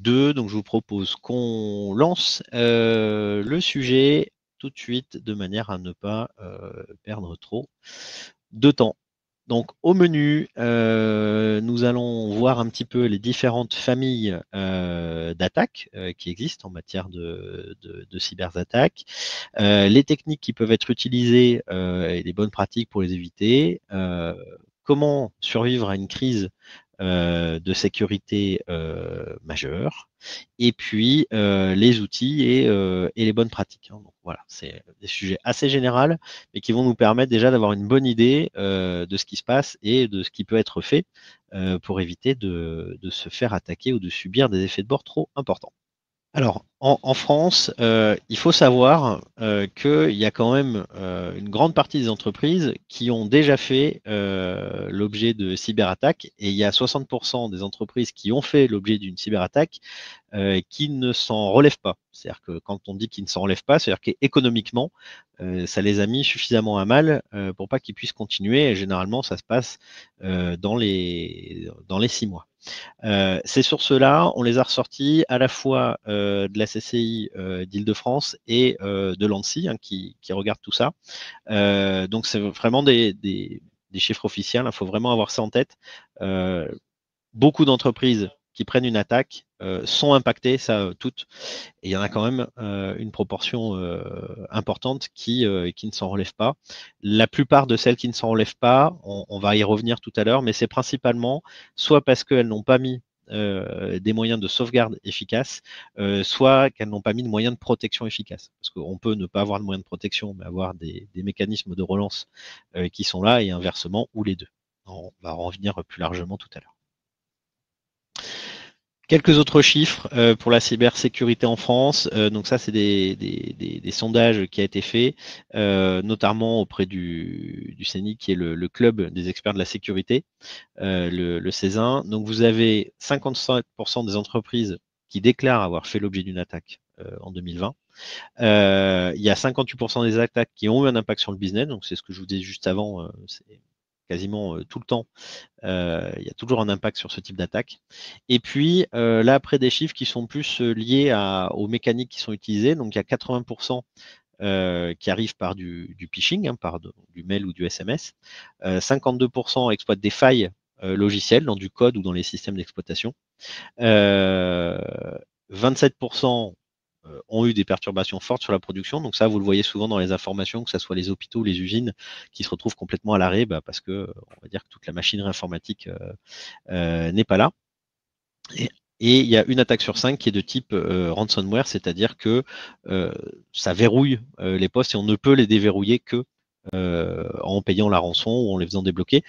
2. Donc je vous propose qu'on lance le sujet tout de suite de manière à ne pas perdre trop de temps. Donc au menu, nous allons voir un petit peu les différentes familles d'attaques qui existent en matière de cyberattaques, les techniques qui peuvent être utilisées et les bonnes pratiques pour les éviter, comment survivre à une crise de sécurité majeure, et puis les outils et les bonnes pratiques. Hein. Donc voilà, c'est des sujets assez généraux, mais qui vont nous permettre déjà d'avoir une bonne idée de ce qui se passe et de ce qui peut être fait pour éviter de se faire attaquer ou de subir des effets de bord trop importants. Alors, en France, il faut savoir qu'il y a quand même une grande partie des entreprises qui ont déjà fait l'objet de cyberattaques, et il y a 60% des entreprises qui ont fait l'objet d'une cyberattaque qui ne s'en relèvent pas. C'est-à-dire que quand on dit qu'ils ne s'en relèvent pas, c'est-à-dire qu'économiquement, ça les a mis suffisamment à mal pour pas qu'ils puissent continuer. Et généralement, ça se passe dans les 6 mois. Ces sources-là, on les a ressorties à la fois de la CCI d'Île-de-France et de l'ANSSI, hein, qui regarde tout ça. Donc c'est vraiment des chiffres officiels, il faut vraiment avoir ça en tête. Beaucoup d'entreprises qui prennent une attaque sont impactées, ça toutes, et il y en a quand même une proportion importante qui ne s'en relève pas. La plupart de celles qui ne s'en relèvent pas, on va y revenir tout à l'heure, mais c'est principalement soit parce qu'elles n'ont pas mis des moyens de sauvegarde efficaces, soit qu'elles n'ont pas mis de moyens de protection efficaces. Parce qu'on peut ne pas avoir de moyens de protection, mais avoir des mécanismes de relance qui sont là, et inversement, ou les deux. On va en revenir plus largement tout à l'heure. Quelques autres chiffres pour la cybersécurité en France. Donc ça, c'est des sondages qui a été fait, notamment auprès du CENI, qui est le club des experts de la sécurité, le CESIN. Donc vous avez 55% des entreprises qui déclarent avoir fait l'objet d'une attaque en 2020. Il y a 58% des attaques qui ont eu un impact sur le business. Donc c'est ce que je vous disais juste avant. C'est quasiment tout le temps, il y a toujours un impact sur ce type d'attaque. Et puis là, après, des chiffres qui sont plus liés aux mécaniques qui sont utilisées. Donc il y a 80% qui arrivent par du phishing, hein, par du mail ou du SMS. 52% exploitent des failles logicielles dans du code ou dans les systèmes d'exploitation. 27% ont eu des perturbations fortes sur la production. Donc ça, vous le voyez souvent dans les informations, que ce soit les hôpitaux ou les usines qui se retrouvent complètement à l'arrêt, parce que on va dire que toute la machinerie informatique n'est pas là. Et il y a une attaque sur 5 qui est de type ransomware, c'est-à-dire que ça verrouille les postes et on ne peut les déverrouiller que en payant la rançon ou en les faisant débloquer.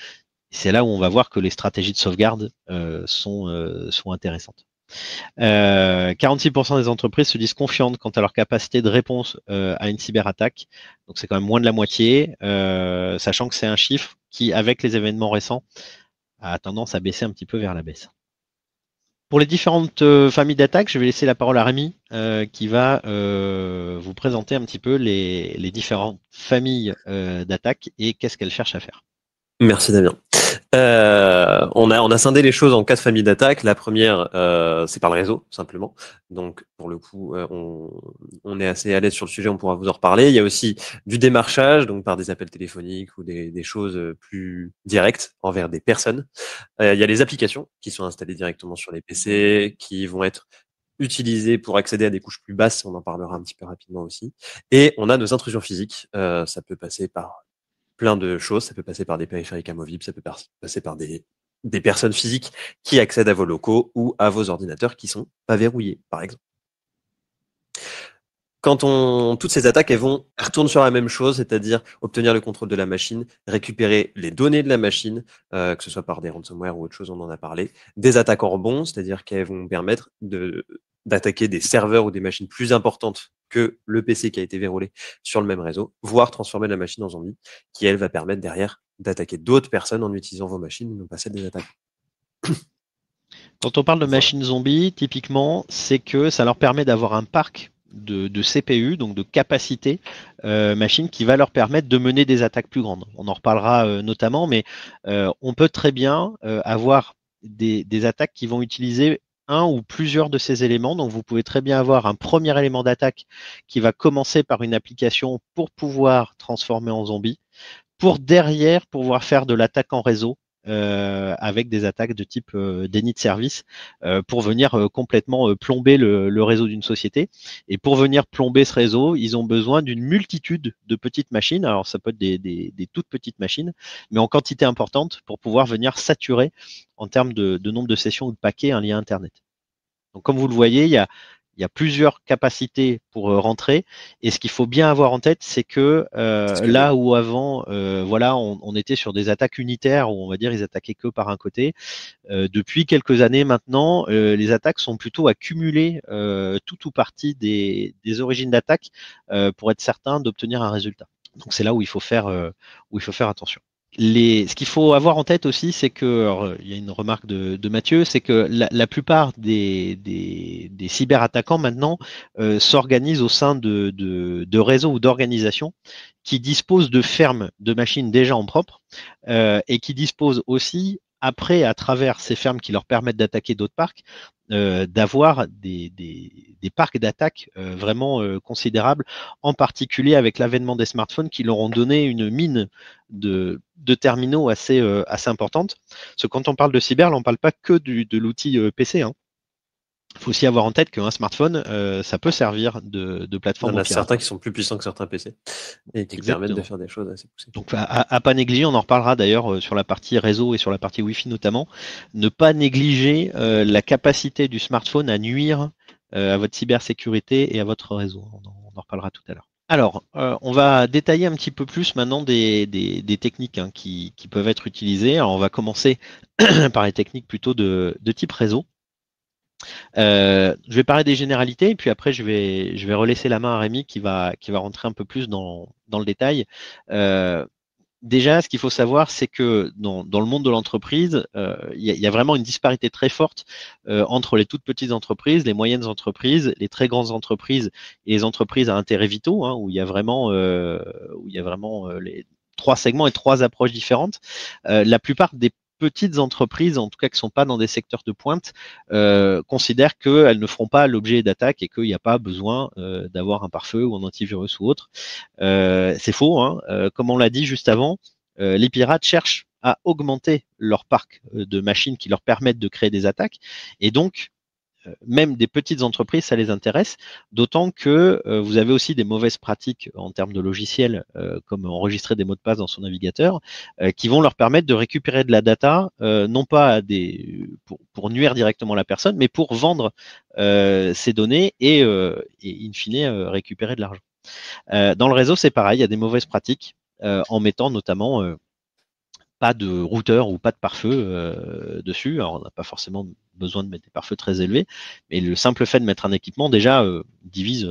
C'est là où on va voir que les stratégies de sauvegarde sont intéressantes. 46% des entreprises se disent confiantes quant à leur capacité de réponse à une cyberattaque. Donc c'est quand même moins de la moitié, sachant que c'est un chiffre qui, avec les événements récents, a tendance à baisser un petit peu vers la baisse. Pour les différentes familles d'attaques, je vais laisser la parole à Rémi qui va vous présenter un petit peu les différentes familles d'attaques et qu'est-ce qu'elles cherchent à faire. Merci Damien. On a scindé les choses en 4 familles d'attaques. La première, c'est par le réseau, simplement. Donc, pour le coup, on est assez à l'aise sur le sujet, on pourra vous en reparler. Il y a aussi du démarchage, donc par des appels téléphoniques ou des choses plus directes envers des personnes. Il y a les applications qui sont installées directement sur les PC, qui vont être utilisées pour accéder à des couches plus basses, on en parlera un petit peu rapidement aussi. Et on a nos intrusions physiques, ça peut passer par plein de choses. Ça peut passer par des périphériques amovibles, ça peut passer par des personnes physiques qui accèdent à vos locaux ou à vos ordinateurs qui sont pas verrouillés, par exemple. Toutes ces attaques, elles retournent sur la même chose, c'est-à-dire obtenir le contrôle de la machine, récupérer les données de la machine, que ce soit par des ransomware ou autre chose, on en a parlé. Des attaques en rebond, c'est-à-dire qu'elles vont permettre d'attaquer des serveurs ou des machines plus importantes que le PC qui a été verrouillé sur le même réseau, voire transformer la machine en zombie, qui elle va permettre derrière d'attaquer d'autres personnes en utilisant vos machines et non pas celles des attaques. Quand on parle de machines zombies, typiquement, c'est que ça leur permet d'avoir un parc de CPU, donc de capacité machine, qui va leur permettre de mener des attaques plus grandes. On en reparlera notamment, mais on peut très bien avoir des attaques qui vont utiliser un ou plusieurs de ces éléments. Donc, vous pouvez très bien avoir un premier élément d'attaque qui va commencer par une application pour pouvoir transformer en zombie, pour derrière pouvoir faire de l'attaque en réseau. Avec des attaques de type déni de service pour venir complètement plomber le réseau d'une société. Et pour venir plomber ce réseau, ils ont besoin d'une multitude de petites machines. Alors ça peut être des toutes petites machines, mais en quantité importante pour pouvoir venir saturer en termes de nombre de sessions ou de paquets un lien Internet. Donc comme vous le voyez, il y a plusieurs capacités pour rentrer. Et ce qu'il faut bien avoir en tête, c'est que là où avant, voilà, on était sur des attaques unitaires où on va dire ils attaquaient que par un côté. Depuis quelques années maintenant, les attaques sont plutôt accumulées tout ou partie des origines d'attaque pour être certain d'obtenir un résultat. Donc c'est là où il faut faire attention. Ce qu'il faut avoir en tête aussi, c'est que, alors, il y a une remarque de Mathieu, c'est que la plupart des cyberattaquants maintenant s'organisent au sein de réseaux ou d'organisations qui disposent de fermes de machines déjà en propre et qui disposent aussi, après, à travers ces fermes qui leur permettent d'attaquer d'autres parcs, d'avoir des parcs d'attaque vraiment considérables, en particulier avec l'avènement des smartphones qui leur ont donné une mine de terminaux assez importante. Parce que quand on parle de cyber, là, on ne parle pas que de l'outil PC. Hein. Il faut aussi avoir en tête qu'un smartphone, ça peut servir de Il y plateforme en au a pirate. certains qui sont plus puissants que certains PC et qui permettent de faire des choses assez poussées. Donc à pas négliger, on en reparlera d'ailleurs sur la partie réseau et sur la partie Wi-Fi notamment, ne pas négliger la capacité du smartphone à nuire à votre cybersécurité et à votre réseau. On en reparlera tout à l'heure. Alors, on va détailler un petit peu plus maintenant des techniques hein, qui peuvent être utilisées. Alors, on va commencer par les techniques plutôt de type réseau. Je vais parler des généralités et puis après je vais relaisser la main à Rémi qui va rentrer un peu plus dans le détail. Déjà, ce qu'il faut savoir, c'est que dans le monde de l'entreprise, il y a vraiment une disparité très forte entre les toutes petites entreprises, les moyennes entreprises, les très grandes entreprises et les entreprises à intérêt vitaux, hein, où il y a vraiment les trois segments et trois approches différentes. La plupart des petites entreprises, en tout cas qui ne sont pas dans des secteurs de pointe, considèrent qu'elles ne feront pas l'objet d'attaques et qu'il n'y a pas besoin d'avoir un pare-feu ou un antivirus ou autre. C'est faux, hein. Comme on l'a dit juste avant, les pirates cherchent à augmenter leur parc de machines qui leur permettent de créer des attaques. Et donc, même des petites entreprises, ça les intéresse, d'autant que vous avez aussi des mauvaises pratiques en termes de logiciels, comme enregistrer des mots de passe dans son navigateur, qui vont leur permettre de récupérer de la data, non pas pour nuire directement à la personne, mais pour vendre ces données et in fine récupérer de l'argent. Dans le réseau, c'est pareil, il y a des mauvaises pratiques en mettant notamment pas de routeur ou pas de pare-feu dessus. Alors, on n'a pas forcément besoin de mettre des pare-feux très élevés, mais le simple fait de mettre un équipement déjà divise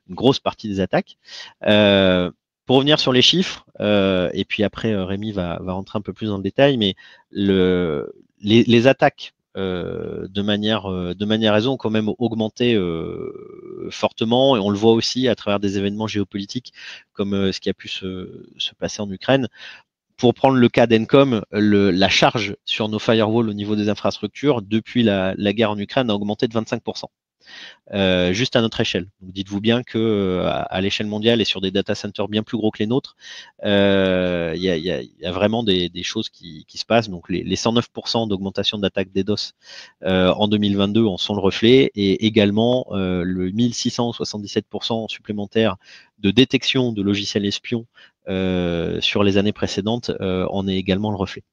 une grosse partie des attaques. Pour revenir sur les chiffres, et puis après Rémi va rentrer un peu plus dans le détail, mais les attaques de manière réseau ont quand même augmenté fortement et on le voit aussi à travers des événements géopolitiques comme ce qui a pu se passer en Ukraine. Pour prendre le cas d'Encom, la charge sur nos firewalls au niveau des infrastructures depuis la guerre en Ukraine a augmenté de 25%. Juste à notre échelle. Donc dites-vous bien que à l'échelle mondiale et sur des data centers bien plus gros que les nôtres, il y a vraiment des choses qui se passent. Donc les 109% d'augmentation d'attaque DDoS en 2022 en sont le reflet et également le 1677% supplémentaire de détection de logiciels espions sur les années précédentes en est également le reflet.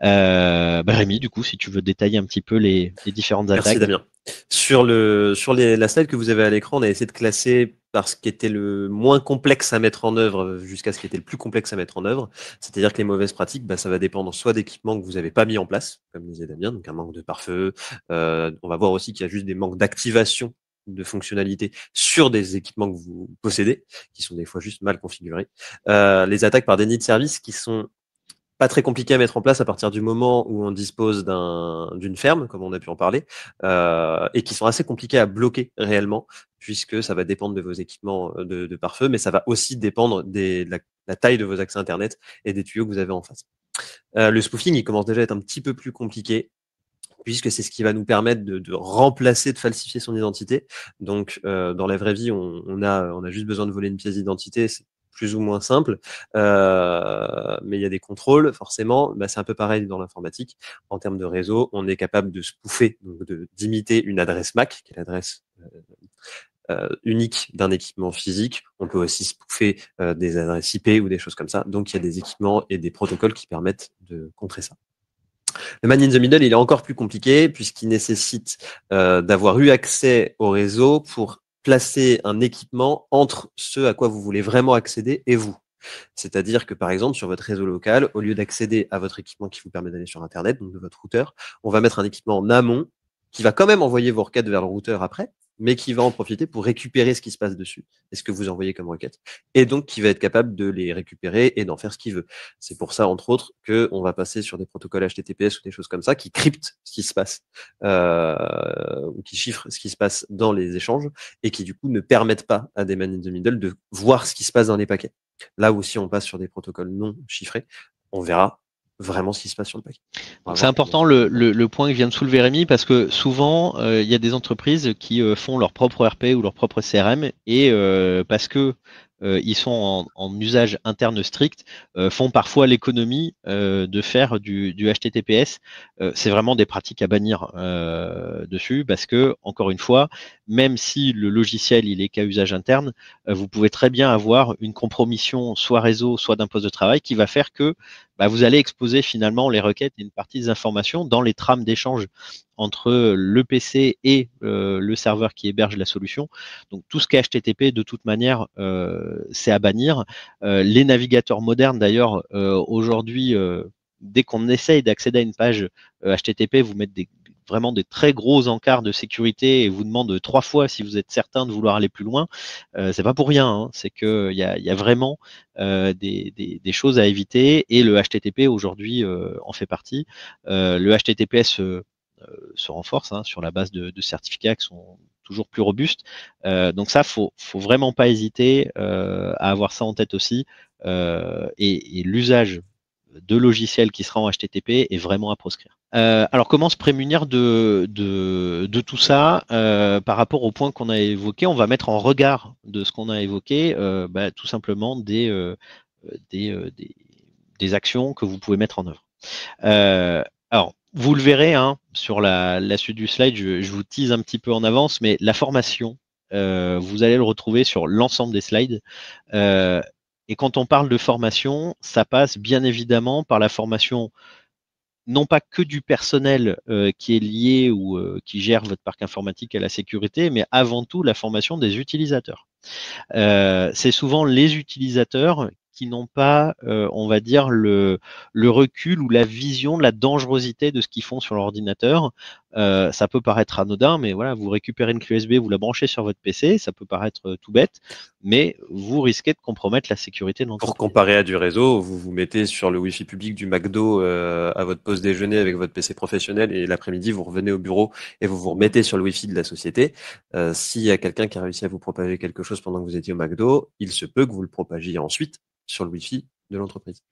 Rémi, du coup, si tu veux détailler un petit peu les différentes attaques. Merci Damien. Sur la slide que vous avez à l'écran, on a essayé de classer par ce qui était le moins complexe à mettre en œuvre jusqu'à ce qui était le plus complexe à mettre en œuvre. C'est-à-dire que les mauvaises pratiques, ça va dépendre soit d'équipements que vous n'avez pas mis en place, comme disait Damien, donc un manque de pare-feu. On va voir aussi qu'il y a juste des manques d'activation de fonctionnalités sur des équipements que vous possédez, qui sont des fois juste mal configurés. Les attaques par déni de service qui sont pas très compliqué à mettre en place à partir du moment où on dispose d'une ferme, comme on a pu en parler, et qui sont assez compliqués à bloquer réellement, puisque ça va dépendre de vos équipements de pare-feu, mais ça va aussi dépendre de la taille de vos accès Internet et des tuyaux que vous avez en face. Le spoofing, il commence déjà à être un petit peu plus compliqué, puisque c'est ce qui va nous permettre de remplacer, de falsifier son identité. Donc, dans la vraie vie, on a juste besoin de voler une pièce d'identité, c'est plus ou moins simple, mais il y a des contrôles, forcément. Bah, c'est un peu pareil dans l'informatique. En termes de réseau, on est capable de spoofer, donc d'imiter une adresse MAC, qui est l'adresse unique d'un équipement physique. On peut aussi spoofer des adresses IP ou des choses comme ça. Donc, il y a des équipements et des protocoles qui permettent de contrer ça. Le man in the middle, il est encore plus compliqué puisqu'il nécessite d'avoir eu accès au réseau pour placer un équipement entre ce à quoi vous voulez vraiment accéder et vous. C'est-à-dire que, par exemple, sur votre réseau local, au lieu d'accéder à votre équipement qui vous permet d'aller sur Internet, donc de votre routeur, on va mettre un équipement en amont qui va quand même envoyer vos requêtes vers le routeur après, mais qui va en profiter pour récupérer ce qui se passe dessus et ce que vous envoyez comme requête, et donc qui va être capable de les récupérer et d'en faire ce qu'il veut. C'est pour ça, entre autres, qu'on va passer sur des protocoles HTTPS ou des choses comme ça qui cryptent ce qui se passe, ou qui chiffrent ce qui se passe dans les échanges, et qui du coup ne permettent pas à des man in the middle de voir ce qui se passe dans les paquets. Là où si on passe sur des protocoles non chiffrés, on verra vraiment ce qui se passe sur le paquet. C'est important le point que vient de soulever Rémi, parce que souvent il y a des entreprises qui font leur propre RP ou leur propre CRM, et parce que ils sont en usage interne strict, font parfois l'économie de faire du HTTPS. C'est vraiment des pratiques à bannir dessus, parce que, encore une fois, même si le logiciel il est qu'à usage interne, vous pouvez très bien avoir une compromission soit réseau, soit d'un poste de travail, qui va faire que vous allez exposer finalement les requêtes et une partie des informations dans les trames d'échange entre le PC et le serveur qui héberge la solution. Donc tout ce qui est HTTP, de toute manière, c'est à bannir. Les navigateurs modernes, d'ailleurs, aujourd'hui, dès qu'on essaye d'accéder à une page HTTP, vous mettez vraiment des très gros encarts de sécurité et vous demande 3 fois si vous êtes certain de vouloir aller plus loin. C'est pas pour rien, hein. C'est qu'il y a vraiment des choses à éviter, et le HTTP aujourd'hui en fait partie. Le HTTPS se renforce, hein, sur la base de certificats qui sont toujours plus robustes. Donc ça, faut vraiment pas hésiter à avoir ça en tête aussi. Et l'usage de logiciels qui sera en HTTP est vraiment à proscrire. Alors comment se prémunir de tout ça par rapport au point qu'on a évoqué? On va mettre en regard de ce qu'on a évoqué tout simplement des actions que vous pouvez mettre en œuvre. Alors, vous le verrez, hein, sur la suite du slide, je vous tease un petit peu en avance, mais la formation, vous allez le retrouver sur l'ensemble des slides. Et quand on parle de formation, ça passe bien évidemment par la formation, non pas que du personnel qui est lié ou qui gère votre parc informatique à la sécurité, mais avant tout la formation des utilisateurs. C'est souvent les utilisateurs qui n'ont pas, on va dire, le recul ou la vision de la dangerosité de ce qu'ils font sur l'ordinateur. Ça peut paraître anodin, mais voilà, vous récupérez une clé USB, vous la branchez sur votre PC, ça peut paraître tout bête, mais vous risquez de compromettre la sécurité de l'entreprise. Pour comparer à du réseau, vous vous mettez sur le Wi-Fi public du McDo à votre pause déjeuner avec votre PC professionnel, et l'après-midi, vous revenez au bureau et vous vous remettez sur le Wi-Fi de la société. S'il y a quelqu'un qui a réussi à vous propager quelque chose pendant que vous étiez au McDo, il se peut que vous le propagiez ensuite sur le Wi-Fi de l'entreprise,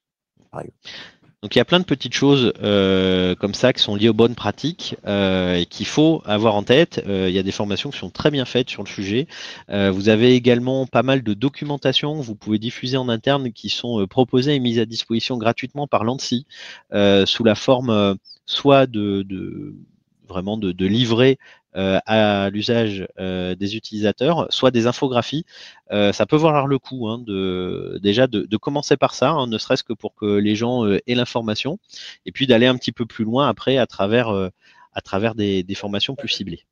par exemple. Donc il y a plein de petites choses comme ça qui sont liées aux bonnes pratiques et qu'il faut avoir en tête. Il y a des formations qui sont très bien faites sur le sujet. Vous avez également pas mal de documentation que vous pouvez diffuser en interne, qui sont proposées et mises à disposition gratuitement par l'ANSSI sous la forme soit vraiment de livrer à l'usage des utilisateurs, soit des infographies. Ça peut valoir le coup, hein, déjà de commencer par ça, hein, ne serait-ce que pour que les gens aient l'information, et puis d'aller un petit peu plus loin après à travers des formations plus ciblées.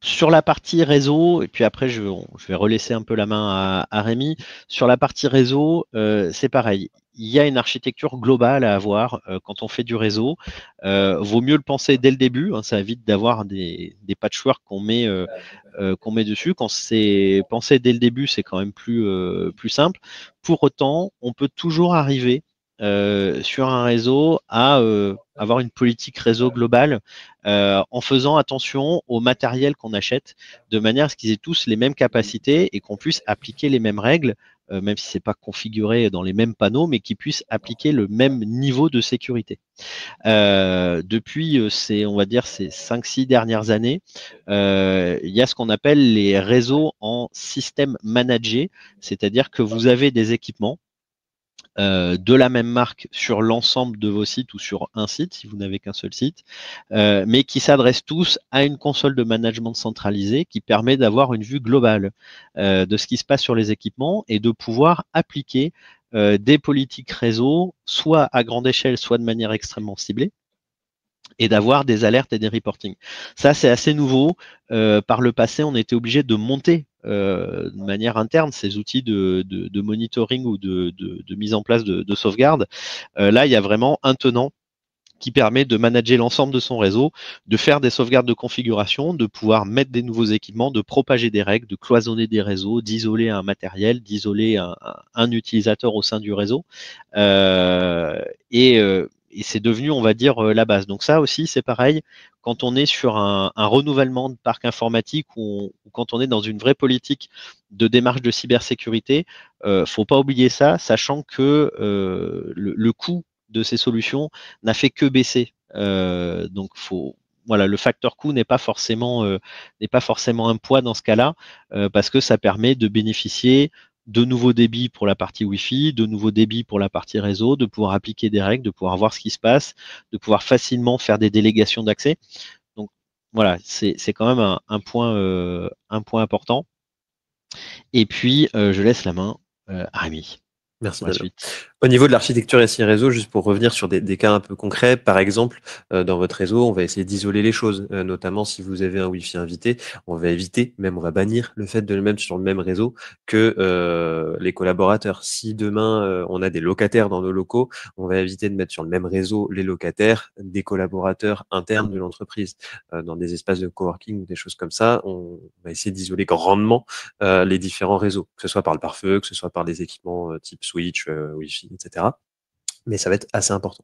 Sur la partie réseau, et puis après je vais relaisser un peu la main à Rémi. Sur la partie réseau, c'est pareil. Il y a une architecture globale à avoir quand on fait du réseau. Vaut mieux le penser dès le début, hein, ça évite d'avoir des patchworks qu'on met dessus. Quand c'est pensé dès le début, c'est quand même plus simple. Pour autant, on peut toujours arriver sur un réseau à avoir une politique réseau globale en faisant attention au matériel qu'on achète, de manière à ce qu'ils aient tous les mêmes capacités et qu'on puisse appliquer les mêmes règles même si c'est pas configuré dans les mêmes panneaux, mais qui puisse appliquer le même niveau de sécurité. Depuis on va dire, ces 5-6 dernières années, il y a ce qu'on appelle les réseaux en système managé, c'est-à-dire que vous avez des équipements de la même marque sur l'ensemble de vos sites ou sur un site, si vous n'avez qu'un seul site, mais qui s'adressent tous à une console de management centralisée qui permet d'avoir une vue globale de ce qui se passe sur les équipements et de pouvoir appliquer des politiques réseau, soit à grande échelle, soit de manière extrêmement ciblée, et d'avoir des alertes et des reportings. Ça, c'est assez nouveau. Par le passé, on était obligé de monter de manière interne ces outils de monitoring ou de mise en place de sauvegarde. Là, il y a vraiment un tenant qui permet de manager l'ensemble de son réseau, de faire des sauvegardes de configuration, de pouvoir mettre des nouveaux équipements, de propager des règles, de cloisonner des réseaux, d'isoler un matériel, d'isoler un utilisateur au sein du réseau. Et c'est devenu, on va dire, la base. Donc ça aussi, c'est pareil, quand on est sur un renouvellement de parc informatique ou quand on est dans une vraie politique de démarche de cybersécurité, faut pas oublier ça, sachant que le coût de ces solutions n'a fait que baisser. Donc voilà, le facteur coût n'est pas forcément un poids dans ce cas-là, parce que ça permet de bénéficier de nouveaux débits pour la partie Wi-Fi, de nouveaux débits pour la partie réseau, de pouvoir appliquer des règles, de pouvoir voir ce qui se passe, de pouvoir facilement faire des délégations d'accès. Donc voilà, c'est quand même un point important. Et puis je laisse la main à Rémi. Merci Pour la Damien. suite. Au niveau de l'architecture SI réseau, juste pour revenir sur des cas un peu concrets, par exemple, dans votre réseau, on va essayer d'isoler les choses, notamment si vous avez un Wi-Fi invité, on va éviter, même on va bannir le fait de le mettre sur le même réseau que les collaborateurs. Si demain on a des locataires dans nos locaux, on va éviter de mettre sur le même réseau les locataires des collaborateurs internes de l'entreprise. Dans des espaces de coworking ou des choses comme ça, on va essayer d'isoler grandement les différents réseaux, que ce soit par le pare-feu, que ce soit par des équipements type switch, Wi-Fi, etc. Mais ça va être assez important.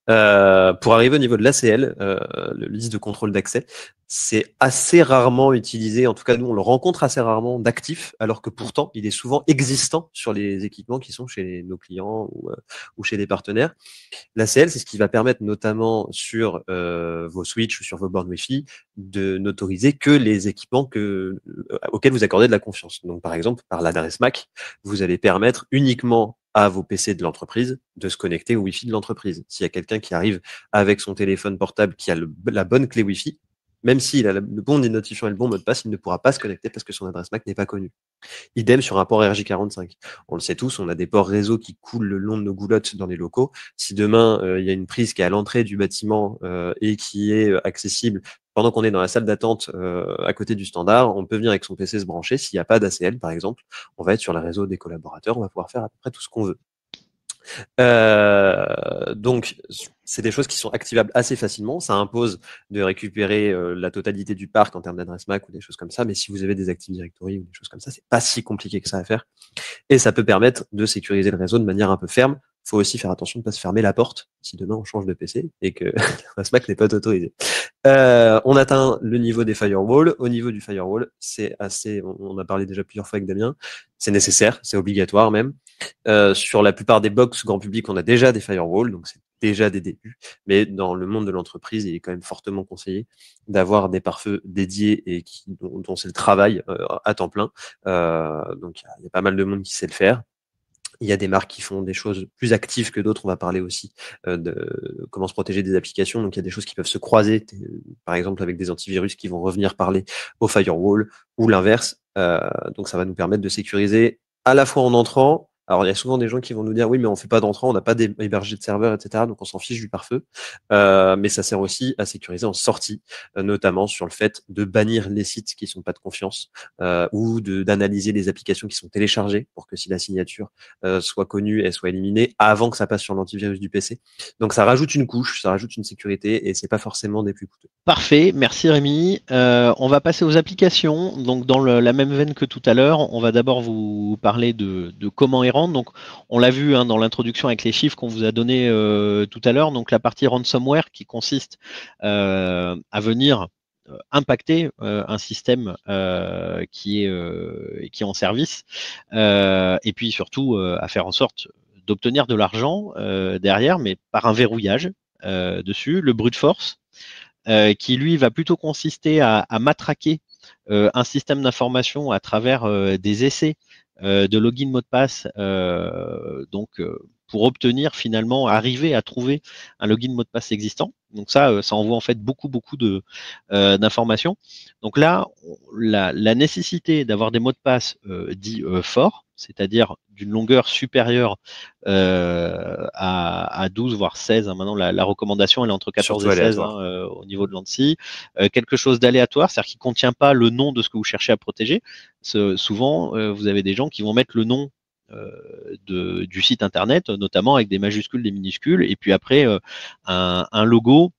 Pour arriver au niveau de l'ACL, le liste de contrôle d'accès, c'est assez rarement utilisé, en tout cas nous on le rencontre assez rarement d'actif, alors que pourtant il est souvent existant sur les équipements qui sont chez nos clients ou chez des partenaires. L'ACL, c'est ce qui va permettre notamment sur vos switches ou sur vos bornes Wi-Fi de n'autoriser que les équipements auxquels vous accordez de la confiance. Donc par exemple, par l'adresse MAC, vous allez permettre uniquement à vos PC de l'entreprise de se connecter au Wi-Fi de l'entreprise. S'il y a quelqu'un qui arrive avec son téléphone portable qui a la bonne clé Wi-Fi, même s'il a le bon identifiant et le bon mot de passe, il ne pourra pas se connecter parce que son adresse MAC n'est pas connue. Idem sur un port RJ45. On le sait tous, on a des ports réseau qui coulent le long de nos goulottes dans les locaux. Si demain, il y a une prise qui est à l'entrée du bâtiment et qui est accessible pendant qu'on est dans la salle d'attente à côté du standard, on peut venir avec son PC se brancher. S'il n'y a pas d'ACL, par exemple, on va être sur le réseau des collaborateurs, on va pouvoir faire à peu près tout ce qu'on veut. Donc, c'est des choses qui sont activables assez facilement. Ça impose de récupérer la totalité du parc en termes d'adresse MAC ou des choses comme ça. Mais si vous avez des Active Directory ou des choses comme ça, c'est pas si compliqué que ça à faire. Et ça peut permettre de sécuriser le réseau de manière un peu ferme. Il faut aussi faire attention de ne pas se fermer la porte si demain on change de PC et que l'adresse MAC n'est pas autorisé. On atteint le niveau des firewalls. Au niveau du firewall, c'est assez, on a parlé déjà plusieurs fois avec Damien, c'est nécessaire, c'est obligatoire même. Sur la plupart des box grand public, on a déjà des firewalls, donc c'est déjà des débuts. Mais dans le monde de l'entreprise, il est quand même fortement conseillé d'avoir des pare-feux dédiés et dont c'est le travail à temps plein. Donc il y a pas mal de monde qui sait le faire. Il y a des marques qui font des choses plus actives que d'autres. On va parler aussi de comment se protéger des applications. Donc, il y a des choses qui peuvent se croiser, par exemple avec des antivirus qui vont revenir parler au firewall ou l'inverse. Donc, ça va nous permettre de sécuriser à la fois en entrant. Alors, il y a souvent des gens qui vont nous dire oui, mais on fait pas d'entrant, on n'a pas hébergé de serveurs, etc. Donc, on s'en fiche du pare-feu. Mais ça sert aussi à sécuriser en sortie, notamment sur le fait de bannir les sites qui sont pas de confiance ou d'analyser les applications qui sont téléchargées pour que si la signature soit connue et soit éliminée avant que ça passe sur l'antivirus du PC. Donc ça rajoute une couche, ça rajoute une sécurité et c'est pas forcément des plus coûteux. Parfait, merci Rémi. On va passer aux applications. Donc dans la même veine que tout à l'heure, on va d'abord vous parler de comment y rendre. Donc on l'a vu dans l'introduction avec les chiffres qu'on vous a donnés tout à l'heure. Donc la partie ransomware qui consiste à venir impacter un système qui est en service, et puis surtout à faire en sorte d'obtenir de l'argent derrière, mais par un verrouillage dessus, le brute force, qui lui va plutôt consister à matraquer un système d'information à travers des essais de login mot de passe, pour obtenir finalement, arriver à trouver un login mot de passe existant. Donc ça envoie en fait beaucoup d'informations. Donc là, la nécessité d'avoir des mots de passe dits forts, c'est-à-dire d'une longueur supérieure à 12 voire 16. Hein. Maintenant, la recommandation elle est entre 14 Surtout et 16 au niveau de l'ANSSI. Quelque chose d'aléatoire, c'est-à-dire qui ne contient pas le nom de ce que vous cherchez à protéger. Souvent, vous avez des gens qui vont mettre le nom du site internet, notamment avec des majuscules, des minuscules, et puis après un logo,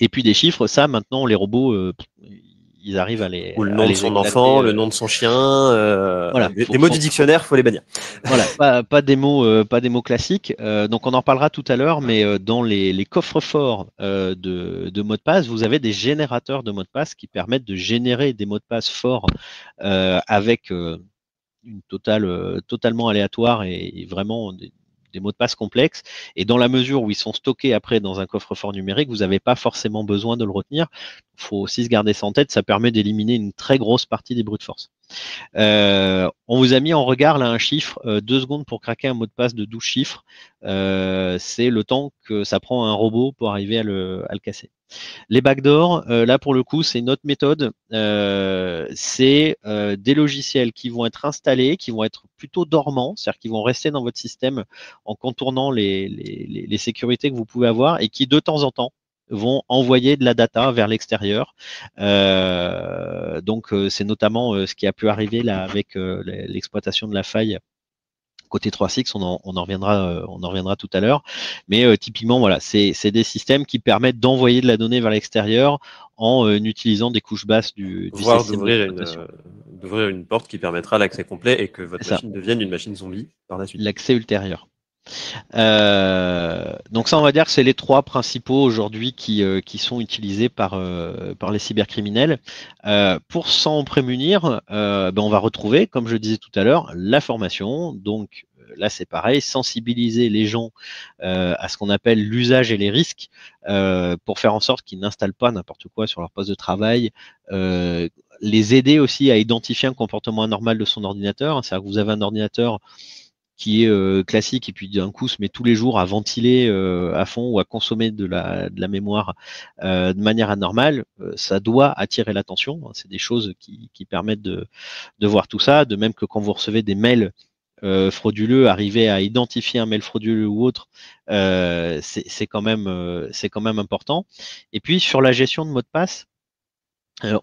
et puis des chiffres. Ça, maintenant, les robots, ils arrivent à les ou le nom de son enfant, le nom de son chien, voilà, des mots du dictionnaire, faut les bannir. Voilà, pas des mots classiques. Donc on en parlera tout à l'heure, mais dans les coffres-forts de mots de passe, vous avez des générateurs de mots de passe qui permettent de générer des mots de passe forts avec une totalement aléatoire et vraiment des mots de passe complexes. Et dans la mesure où ils sont stockés après dans un coffre-fort numérique, vous n'avez pas forcément besoin de le retenir. Il faut aussi se garder ça en tête, ça permet d'éliminer une très grosse partie des brute force. On vous a mis en regard là un chiffre, 2 secondes pour craquer un mot de passe de 12 chiffres. C'est le temps que ça prend un robot pour arriver à le casser. Les backdoors, là pour le coup, c'est une autre méthode. C'est des logiciels qui vont être installés, qui vont être plutôt dormants, c'est-à-dire qui vont rester dans votre système en contournant les sécurités que vous pouvez avoir et qui de temps en temps vont envoyer de la data vers l'extérieur. Donc c'est notamment ce qui a pu arriver là avec l'exploitation de la faille côté 3.6, on en reviendra tout à l'heure. Mais typiquement, voilà, c'est des systèmes qui permettent d'envoyer de la donnée vers l'extérieur en utilisant des couches basses du voire système d'ouvrir une porte qui permettra l'accès complet et que votre machine devienne une machine zombie par la suite. L'accès ultérieur. Donc ça, on va dire que c'est les 3 principaux aujourd'hui qui sont utilisés par les cybercriminels. Pour s'en prémunir, on va retrouver, comme je disais tout à l'heure, la formation. Donc là, c'est pareil, sensibiliser les gens à ce qu'on appelle l'usage et les risques pour faire en sorte qu'ils n'installent pas n'importe quoi sur leur poste de travail. Les aider aussi à identifier un comportement anormal de son ordinateur. C'est-à-dire que vous avez un ordinateur qui est classique et puis d'un coup se met tous les jours à ventiler à fond ou à consommer de la mémoire de manière anormale, ça doit attirer l'attention. C'est des choses qui permettent de voir tout ça, de même que quand vous recevez des mails frauduleux, arriver à identifier un mail frauduleux ou autre, c'est quand même important. Et puis sur la gestion de mots de passe,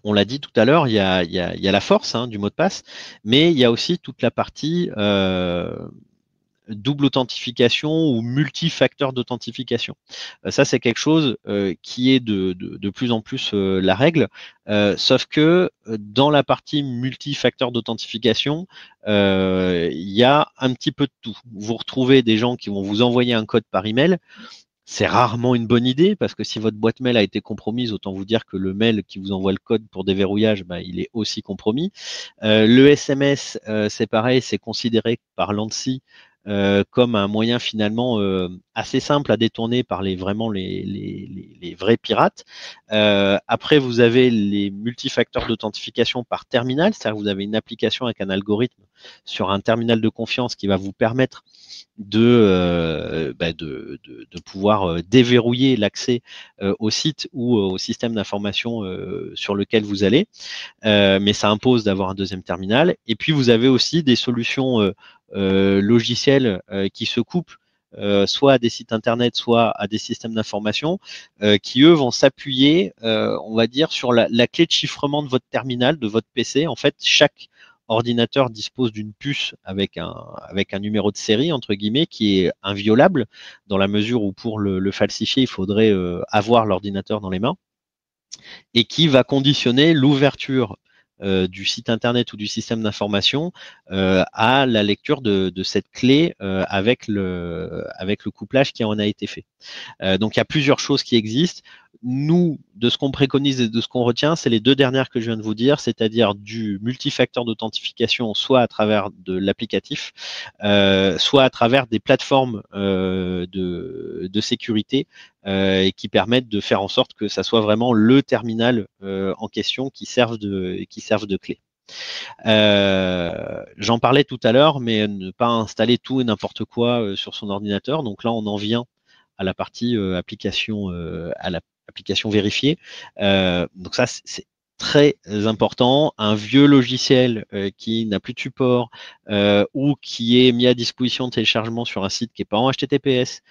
on l'a dit tout à l'heure, il y a la force du mot de passe, mais il y a aussi toute la partie double authentification ou multifacteur d'authentification. Ça, c'est quelque chose qui est de plus en plus la règle, sauf que dans la partie multifacteur d'authentification, il y a un petit peu de tout. Vous retrouvez des gens qui vont vous envoyer un code par email. C'est rarement une bonne idée parce que si votre boîte mail a été compromise, autant vous dire que le mail qui vous envoie le code pour déverrouillage, il est aussi compromis. Le SMS, c'est pareil, c'est considéré par l'ANSSI comme un moyen finalement assez simple à détourner par les vrais pirates. Après, vous avez les multifacteurs d'authentification par terminal, c'est-à-dire que vous avez une application avec un algorithme sur un terminal de confiance qui va vous permettre de pouvoir déverrouiller l'accès au site ou au système d'information sur lequel vous allez. Mais ça impose d'avoir un deuxième terminal. Et puis, vous avez aussi des solutions logiciels qui se coupent soit à des sites internet, soit à des systèmes d'information, qui eux vont s'appuyer, on va dire, sur la clé de chiffrement de votre terminal, de votre PC. En fait, chaque ordinateur dispose d'une puce avec un numéro de série, entre guillemets, qui est inviolable, dans la mesure où pour le falsifier, il faudrait avoir l'ordinateur dans les mains, et qui va conditionner l'ouverture du site internet ou du système d'information à la lecture de cette clé avec le couplage qui en a été fait. Donc il y a plusieurs choses qui existent. nous, de ce qu'on préconise et de ce qu'on retient, c'est les deux dernières que je viens de vous dire, c'est-à-dire du multifacteur d'authentification, soit à travers de l'applicatif, soit à travers des plateformes de sécurité qui permettent de faire en sorte que ça soit vraiment le terminal en question qui serve de clé. J'en parlais tout à l'heure, mais ne pas installer tout et n'importe quoi sur son ordinateur. Donc là, on en vient à la partie application, à l'application vérifiée. Donc ça, c'est très important. Un vieux logiciel qui n'a plus de support ou qui est mis à disposition de téléchargement sur un site qui n'est pas en HTTPS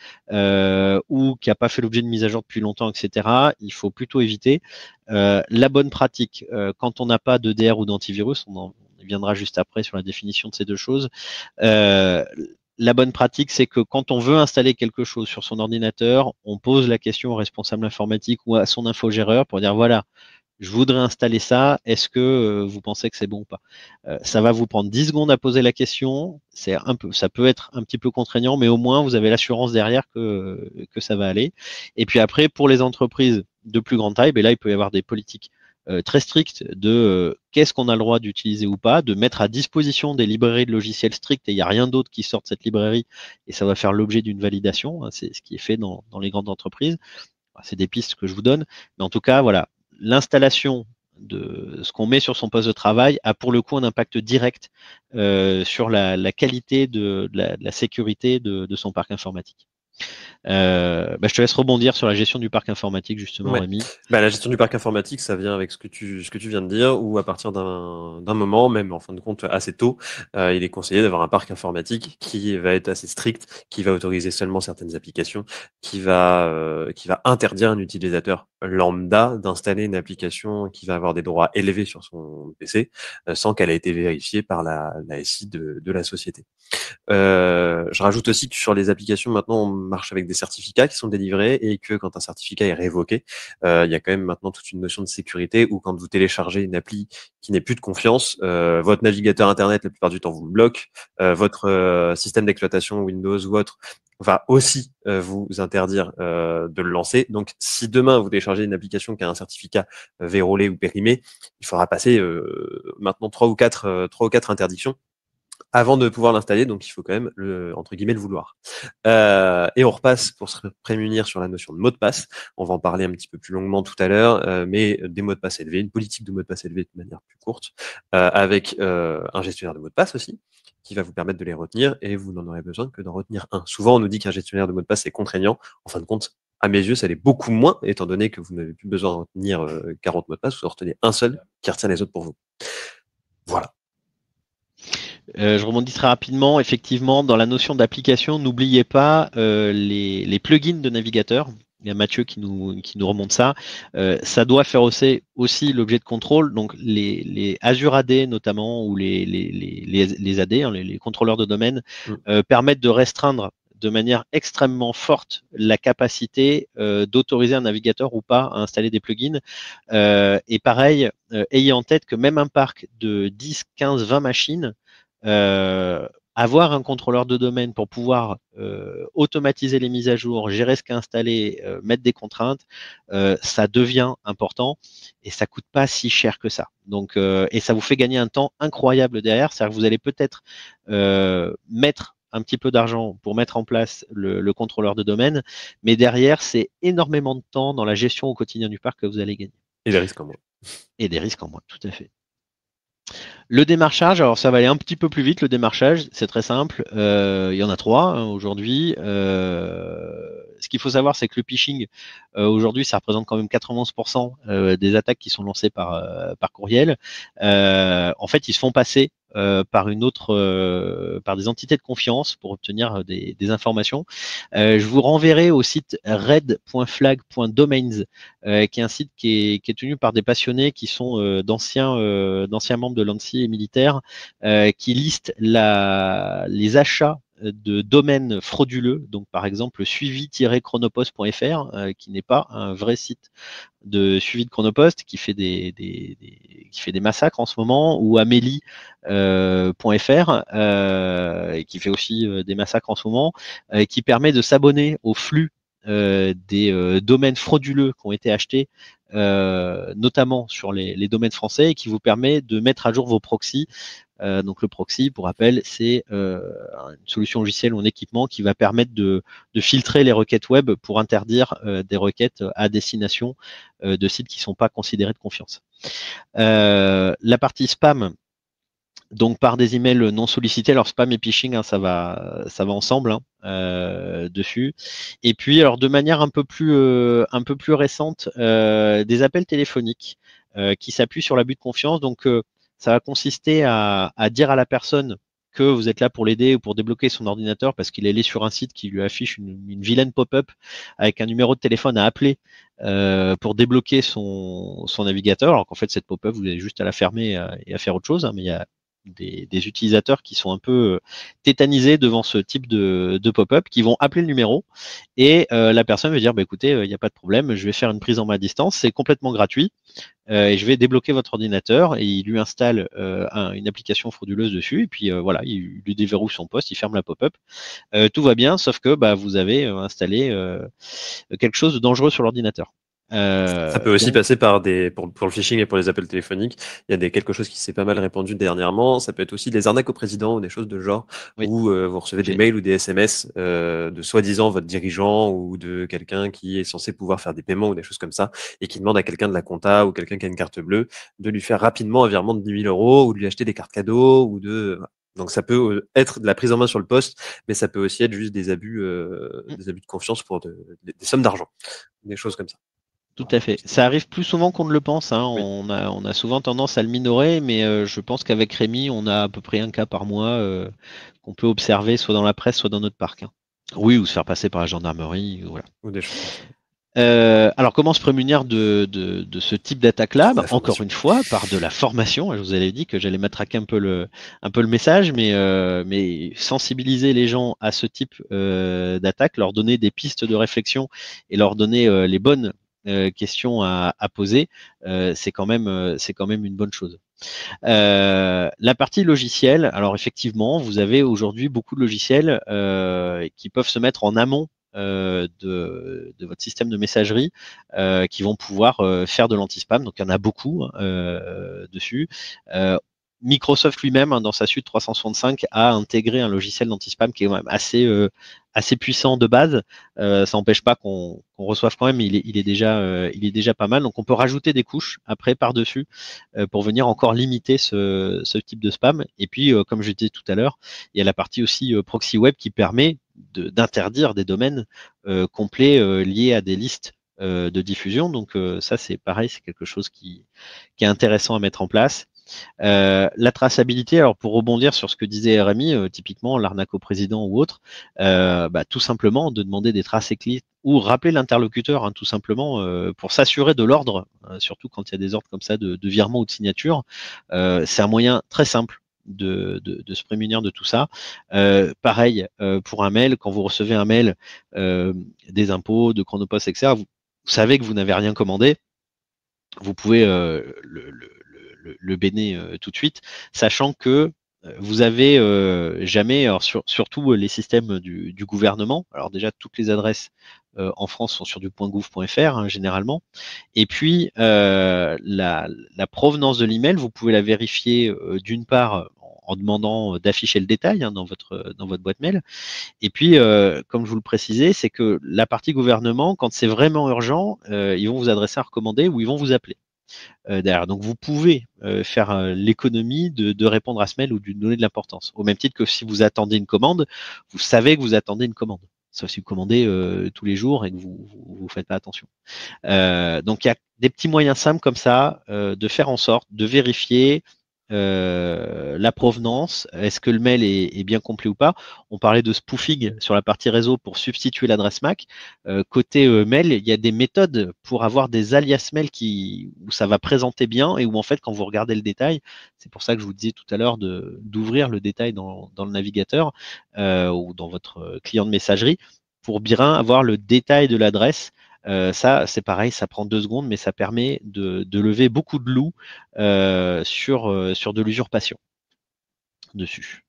ou qui n'a pas fait l'objet de mise à jour depuis longtemps, etc. Il faut plutôt éviter. La bonne pratique, quand on n'a pas d'EDR ou d'antivirus, on viendra juste après sur la définition de ces deux choses. La bonne pratique, c'est que quand on veut installer quelque chose sur son ordinateur, on pose la question au responsable informatique ou à son infogéreur pour dire voilà, je voudrais installer ça, est-ce que vous pensez que c'est bon ou pas? Ça va vous prendre 10 secondes à poser la question, ça peut être un petit peu contraignant, mais au moins vous avez l'assurance derrière que ça va aller. Et puis après, pour les entreprises de plus grande taille, ben là, il peut y avoir des politiques très strictes de qu'est-ce qu'on a le droit d'utiliser ou pas, de mettre à disposition des librairies de logiciels strictes, et il n'y a rien d'autre qui sort de cette librairie, et ça va faire l'objet d'une validation, hein, c'est ce qui est fait dans les grandes entreprises. C'est des pistes que je vous donne, mais en tout cas, voilà, l'installation de ce qu'on met sur son poste de travail a pour le coup un impact direct sur la qualité de la sécurité de son parc informatique. Je te laisse rebondir sur la gestion du parc informatique, justement, Ouais. Rémi. La gestion du parc informatique, ça vient avec ce que tu viens de dire, ou à partir d'un moment, même en fin de compte assez tôt, il est conseillé d'avoir un parc informatique qui va être assez strict, qui va autoriser seulement certaines applications, qui va interdire à un utilisateur lambda d'installer une application qui va avoir des droits élevés sur son PC, sans qu'elle ait été vérifiée par la SI de la société. Je rajoute aussi que sur les applications, maintenant, on marche avec des certificats qui sont délivrés et que quand un certificat est révoqué, il y a quand même maintenant toute une notion de sécurité où quand vous téléchargez une appli qui n'est plus de confiance, votre navigateur Internet, la plupart du temps, vous le bloque, votre système d'exploitation Windows ou autre va aussi vous interdire de le lancer. Donc, si demain, vous téléchargez une application qui a un certificat vérolé ou périmé, il faudra passer maintenant 3 ou 4 interdictions avant de pouvoir l'installer, donc il faut quand même entre guillemets le vouloir. Et on repasse pour se prémunir sur la notion de mot de passe. On va en parler un petit peu plus longuement tout à l'heure, mais des mots de passe élevés, une politique de mots de passe élevés de manière plus courte, avec un gestionnaire de mots de passe aussi, qui va vous permettre de les retenir, et vous n'en aurez besoin que d'en retenir un. Souvent, on nous dit qu'un gestionnaire de mots de passe est contraignant. En fin de compte, à mes yeux, ça l'est beaucoup moins, étant donné que vous n'avez plus besoin de retenir 40 mots de passe, vous en retenez un seul qui retient les autres pour vous. Voilà. Je rebondis très rapidement. Effectivement, dans la notion d'application, n'oubliez pas les plugins de navigateur. Il y a Mathieu qui nous remonte ça. Ça doit faire aussi l'objet de contrôle. Donc les Azure AD notamment, ou les AD, hein, les contrôleurs de domaine, permettent de restreindre de manière extrêmement forte la capacité d'autoriser un navigateur ou pas à installer des plugins. Et pareil, ayez en tête que même un parc de 10, 15, 20 machines, avoir un contrôleur de domaine pour pouvoir automatiser les mises à jour, gérer ce qui est installé, mettre des contraintes, ça devient important et ça coûte pas si cher que ça. Donc, et ça vous fait gagner un temps incroyable derrière. C'est-à-dire que vous allez peut-être mettre un petit peu d'argent pour mettre en place le contrôleur de domaine, mais derrière, c'est énormément de temps dans la gestion au quotidien du parc que vous allez gagner. Et des risques en moins. Et des risques en moins, tout à fait. Le démarchage, alors ça va aller un petit peu plus vite. Le démarchage, c'est très simple. Il y en a 3 hein, aujourd'hui. Ce qu'il faut savoir, c'est que le phishing, aujourd'hui, ça représente quand même 91% des attaques qui sont lancées par courriel. En fait, ils se font passer par par des entités de confiance pour obtenir des informations. Je vous renverrai au site red.flag.domains, qui est un site qui est tenu par des passionnés qui sont d'anciens membres de l'ANSI et militaires, qui listent les achats de domaines frauduleux, donc par exemple suivi-chronopost.fr, qui n'est pas un vrai site de suivi de Chronopost, qui fait des massacres en ce moment, ou Amélie.fr, qui fait aussi des massacres en ce moment, qui permet de s'abonner au flux des domaines frauduleux qui ont été achetés, notamment sur les domaines français, et qui vous permet de mettre à jour vos proxys. Donc le proxy, pour rappel, c'est une solution logicielle ou un équipement qui va permettre de filtrer les requêtes web pour interdire des requêtes à destination de sites qui ne sont pas considérés de confiance. La partie spam, donc par des emails non sollicités, alors spam et phishing, ça va ensemble dessus. Et puis alors de manière un peu plus récente, des appels téléphoniques qui s'appuient sur l'abus de confiance. Donc ça va consister à dire à la personne que vous êtes là pour l'aider ou pour débloquer son ordinateur parce qu'il est allé sur un site qui lui affiche une vilaine pop-up avec un numéro de téléphone à appeler pour débloquer son navigateur, alors qu'en fait cette pop-up vous avez juste à la fermer et à faire autre chose, mais il y a des utilisateurs qui sont un peu tétanisés devant ce type de pop-up, qui vont appeler le numéro et la personne va dire bah, écoutez, il n'y a pas de problème, je vais faire une prise en main à distance, c'est complètement gratuit et je vais débloquer votre ordinateur, et il lui installe une application frauduleuse dessus, et puis voilà, il lui déverrouille son poste, il ferme la pop-up, tout va bien, sauf que bah, vous avez installé quelque chose de dangereux sur l'ordinateur. Ça peut aussi passer par pour le phishing et pour les appels téléphoniques. Il y a quelque chose qui s'est pas mal répandu dernièrement. Ça peut être aussi des arnaques au président ou des choses de genre, oui. où vous recevez des mails ou des SMS de soi-disant votre dirigeant ou de quelqu'un qui est censé pouvoir faire des paiements ou des choses comme ça, et qui demande à quelqu'un de la compta ou quelqu'un qui a une carte bleue de lui faire rapidement un virement de 10 000 euros ou de lui acheter des cartes cadeaux ou de... Donc ça peut être de la prise en main sur le poste, mais ça peut aussi être juste des abus de confiance pour des sommes d'argent, des choses comme ça. Tout à fait. Ça arrive plus souvent qu'on ne le pense. Oui. On a souvent tendance à le minorer, mais je pense qu'avec Rémi, on a à peu près un cas par mois qu'on peut observer soit dans la presse, soit dans notre parc. Oui, ou se faire passer par la gendarmerie. Voilà. Ou des choses comme ça. Alors, comment se prémunir de ce type d'attaque-là? La Encore formation. une fois, par de la formation. Je vous avais dit que j'allais matraquer un peu le message, mais sensibiliser les gens à ce type d'attaque, leur donner des pistes de réflexion et leur donner les bonnes questions à poser, c'est quand même une bonne chose. La partie logicielle, alors effectivement, vous avez aujourd'hui beaucoup de logiciels qui peuvent se mettre en amont de votre système de messagerie qui vont pouvoir faire de l'anti-spam. Donc il y en a beaucoup dessus. Microsoft lui-même, dans sa suite 365, a intégré un logiciel d'anti-spam qui est quand même assez puissant de base. Ça n'empêche pas qu'on reçoive quand même, il est déjà pas mal. Donc on peut rajouter des couches après par-dessus pour venir encore limiter ce type de spam. Et puis, comme je disais tout à l'heure, il y a la partie aussi proxy web qui permet d'interdire des domaines complets liés à des listes de diffusion. Donc ça, c'est pareil, c'est quelque chose qui est intéressant à mettre en place. La traçabilité, alors pour rebondir sur ce que disait Rémi, typiquement l'arnaque au président ou autre, tout simplement de demander des traces écrites ou rappeler l'interlocuteur, tout simplement, pour s'assurer de l'ordre, surtout quand il y a des ordres comme ça de virement ou de signature. C'est un moyen très simple de se prémunir de tout ça. Pareil pour un mail, quand vous recevez un mail des impôts, de Chronopost, etc., vous savez que vous n'avez rien commandé, vous pouvez le béné tout de suite, sachant que vous avez jamais, alors surtout les systèmes du gouvernement, alors déjà toutes les adresses en France sont sur du .gouv.fr généralement, et puis la provenance de l'email, vous pouvez la vérifier d'une part en demandant d'afficher le détail dans votre boîte mail, et puis comme je vous le précisais, c'est que la partie gouvernement, quand c'est vraiment urgent, ils vont vous adresser un recommandé ou ils vont vous appeler derrière. Donc vous pouvez faire l'économie de répondre à ce mail ou de lui donner de l'importance. Au même titre que si vous attendez une commande, vous savez que vous attendez une commande. Sauf si vous commandez tous les jours et que vous faites pas attention. Donc il y a des petits moyens simples comme ça de faire en sorte de vérifier la provenance, est-ce que le mail est bien complet ou pas. On parlait de spoofing sur la partie réseau pour substituer l'adresse MAC. Côté mail, il y a des méthodes pour avoir des alias mail où ça va présenter bien et où en fait quand vous regardez le détail, c'est pour ça que je vous disais tout à l'heure d'ouvrir le détail dans le navigateur ou dans votre client de messagerie pour bien avoir le détail de l'adresse. Ça, c'est pareil, ça prend 2 secondes, mais ça permet de lever beaucoup de loups sur de l'usurpation dessus.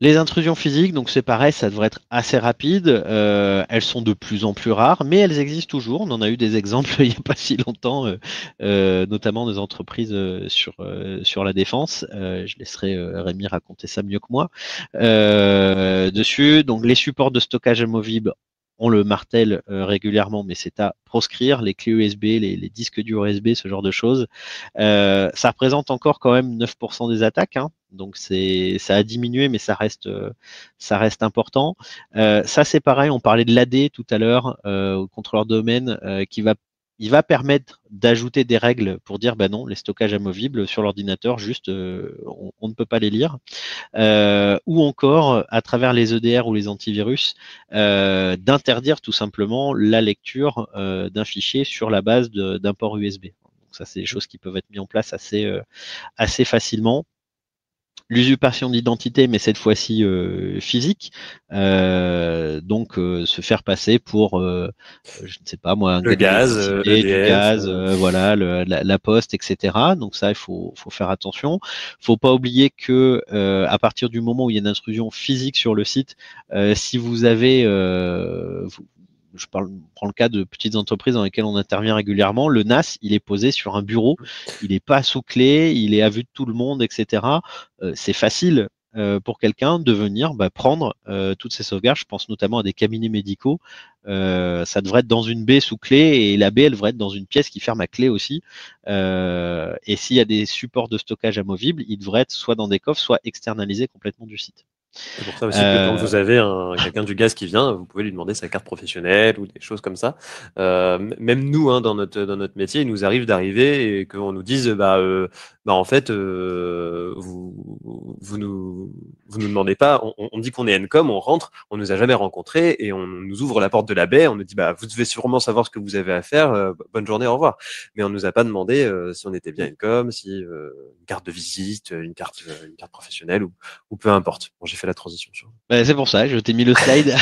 Les intrusions physiques, donc c'est pareil, ça devrait être assez rapide. Elles sont de plus en plus rares, mais elles existent toujours. On en a eu des exemples il n'y a pas si longtemps, notamment des entreprises sur la défense. Je laisserai Rémi raconter ça mieux que moi. Dessus, donc les supports de stockage amovibles, on le martèle régulièrement, mais c'est à proscrire. Les clés USB, les disques durs USB, ce genre de choses. Ça représente encore quand même 9% des attaques, hein. Donc ça a diminué, mais ça reste important. Ça c'est pareil, on parlait de l'AD tout à l'heure, au contrôleur de domaine, il va permettre d'ajouter des règles pour dire bah non, les stockages amovibles sur l'ordinateur, juste on ne peut pas les lire. Ou encore à travers les EDR ou les antivirus, d'interdire tout simplement la lecture d'un fichier sur la base d'un port USB. Donc ça c'est des choses qui peuvent être mises en place assez facilement. L'usurpation d'identité, mais cette fois-ci physique, donc se faire passer pour, je ne sais pas moi, un Le gars gaz, d'électricité, du EDF. gaz, voilà, la poste, etc. Donc ça, faut faire attention. Faut pas oublier que à partir du moment où il y a une intrusion physique sur le site, si vous avez, prends le cas de petites entreprises dans lesquelles on intervient régulièrement, le NAS, il est posé sur un bureau, il n'est pas sous clé, il est à vue de tout le monde, etc. C'est facile pour quelqu'un de venir prendre toutes ces sauvegardes. Je pense notamment à des cabinets médicaux. Ça devrait être dans une baie sous clé et la baie, elle devrait être dans une pièce qui ferme à clé aussi. Et s'il y a des supports de stockage amovibles, ils devraient être soit dans des coffres, soit externalisés complètement du site. C'est pour ça aussi que quand Euh, vous avez quelqu'un du gaz qui vient, vous pouvez lui demander sa carte professionnelle ou des choses comme ça. Même nous, hein, dans notre métier, il nous arrive d'arriver et qu'on nous dise, en fait, vous nous demandez pas. On dit qu'on est Encom, on rentre, on nous a jamais rencontrés et on nous ouvre la porte de la baie. On nous dit, vous devez sûrement savoir ce que vous avez à faire. Bonne journée, au revoir. Mais on nous a pas demandé si on était bien Encom, si une carte de visite, une carte professionnelle ou peu importe. Bon, j'ai fait la transition sur. C'est pour ça, je t'ai mis le slide.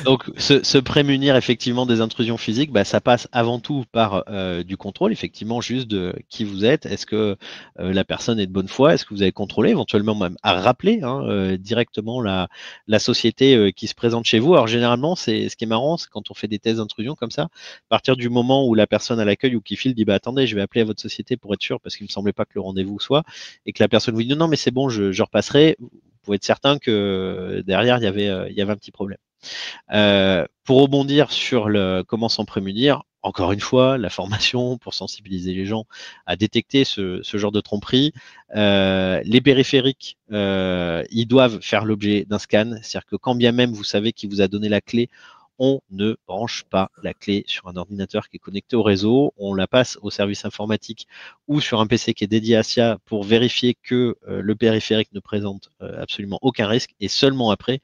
Donc, se prémunir effectivement des intrusions physiques, ça passe avant tout par du contrôle, effectivement, juste de qui vous êtes. Est-ce que la personne est de bonne foi? Est-ce que vous avez contrôlé? Éventuellement même à rappeler directement la société qui se présente chez vous. Alors généralement, c'est ce qui est marrant, c'est quand on fait des tests d'intrusion comme ça, à partir du moment où la personne à l'accueil ou qui file dit attendez, je vais appeler à votre société pour être sûr parce qu'il me semblait pas que le rendez-vous soit, et que la personne vous dit non mais c'est bon, je repasserai. Vous pouvez être certain que derrière il y avait un petit problème. Pour rebondir sur le comment s'en prémunir, encore une fois, la formation pour sensibiliser les gens à détecter ce genre de tromperie. Les périphériques, ils doivent faire l'objet d'un scan, c'est-à-dire que quand bien même vous savez qui vous a donné la clé, on ne branche pas la clé sur un ordinateur qui est connecté au réseau, on la passe au service informatique ou sur un PC qui est dédié à SIA pour vérifier que le périphérique ne présente absolument aucun risque et seulement après,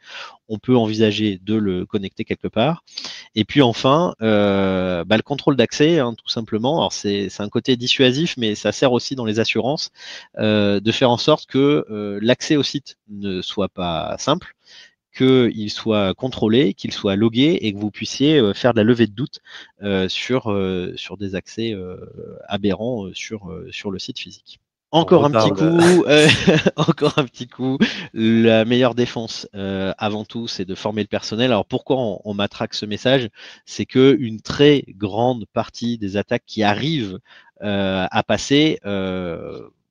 on peut envisager de le connecter quelque part. Et puis enfin, le contrôle d'accès, hein, tout simplement. Alors c'est un côté dissuasif, mais ça sert aussi dans les assurances de faire en sorte que l'accès au site ne soit pas simple, qu'il soit contrôlé, qu'il soit logué et que vous puissiez faire de la levée de doute sur des accès aberrants sur le site physique. On Encore un petit reparle. coup, encore un petit coup. La meilleure défense, avant tout, c'est de former le personnel. Alors pourquoi on matraque ce message? C'est que une très grande partie des attaques qui arrivent à passer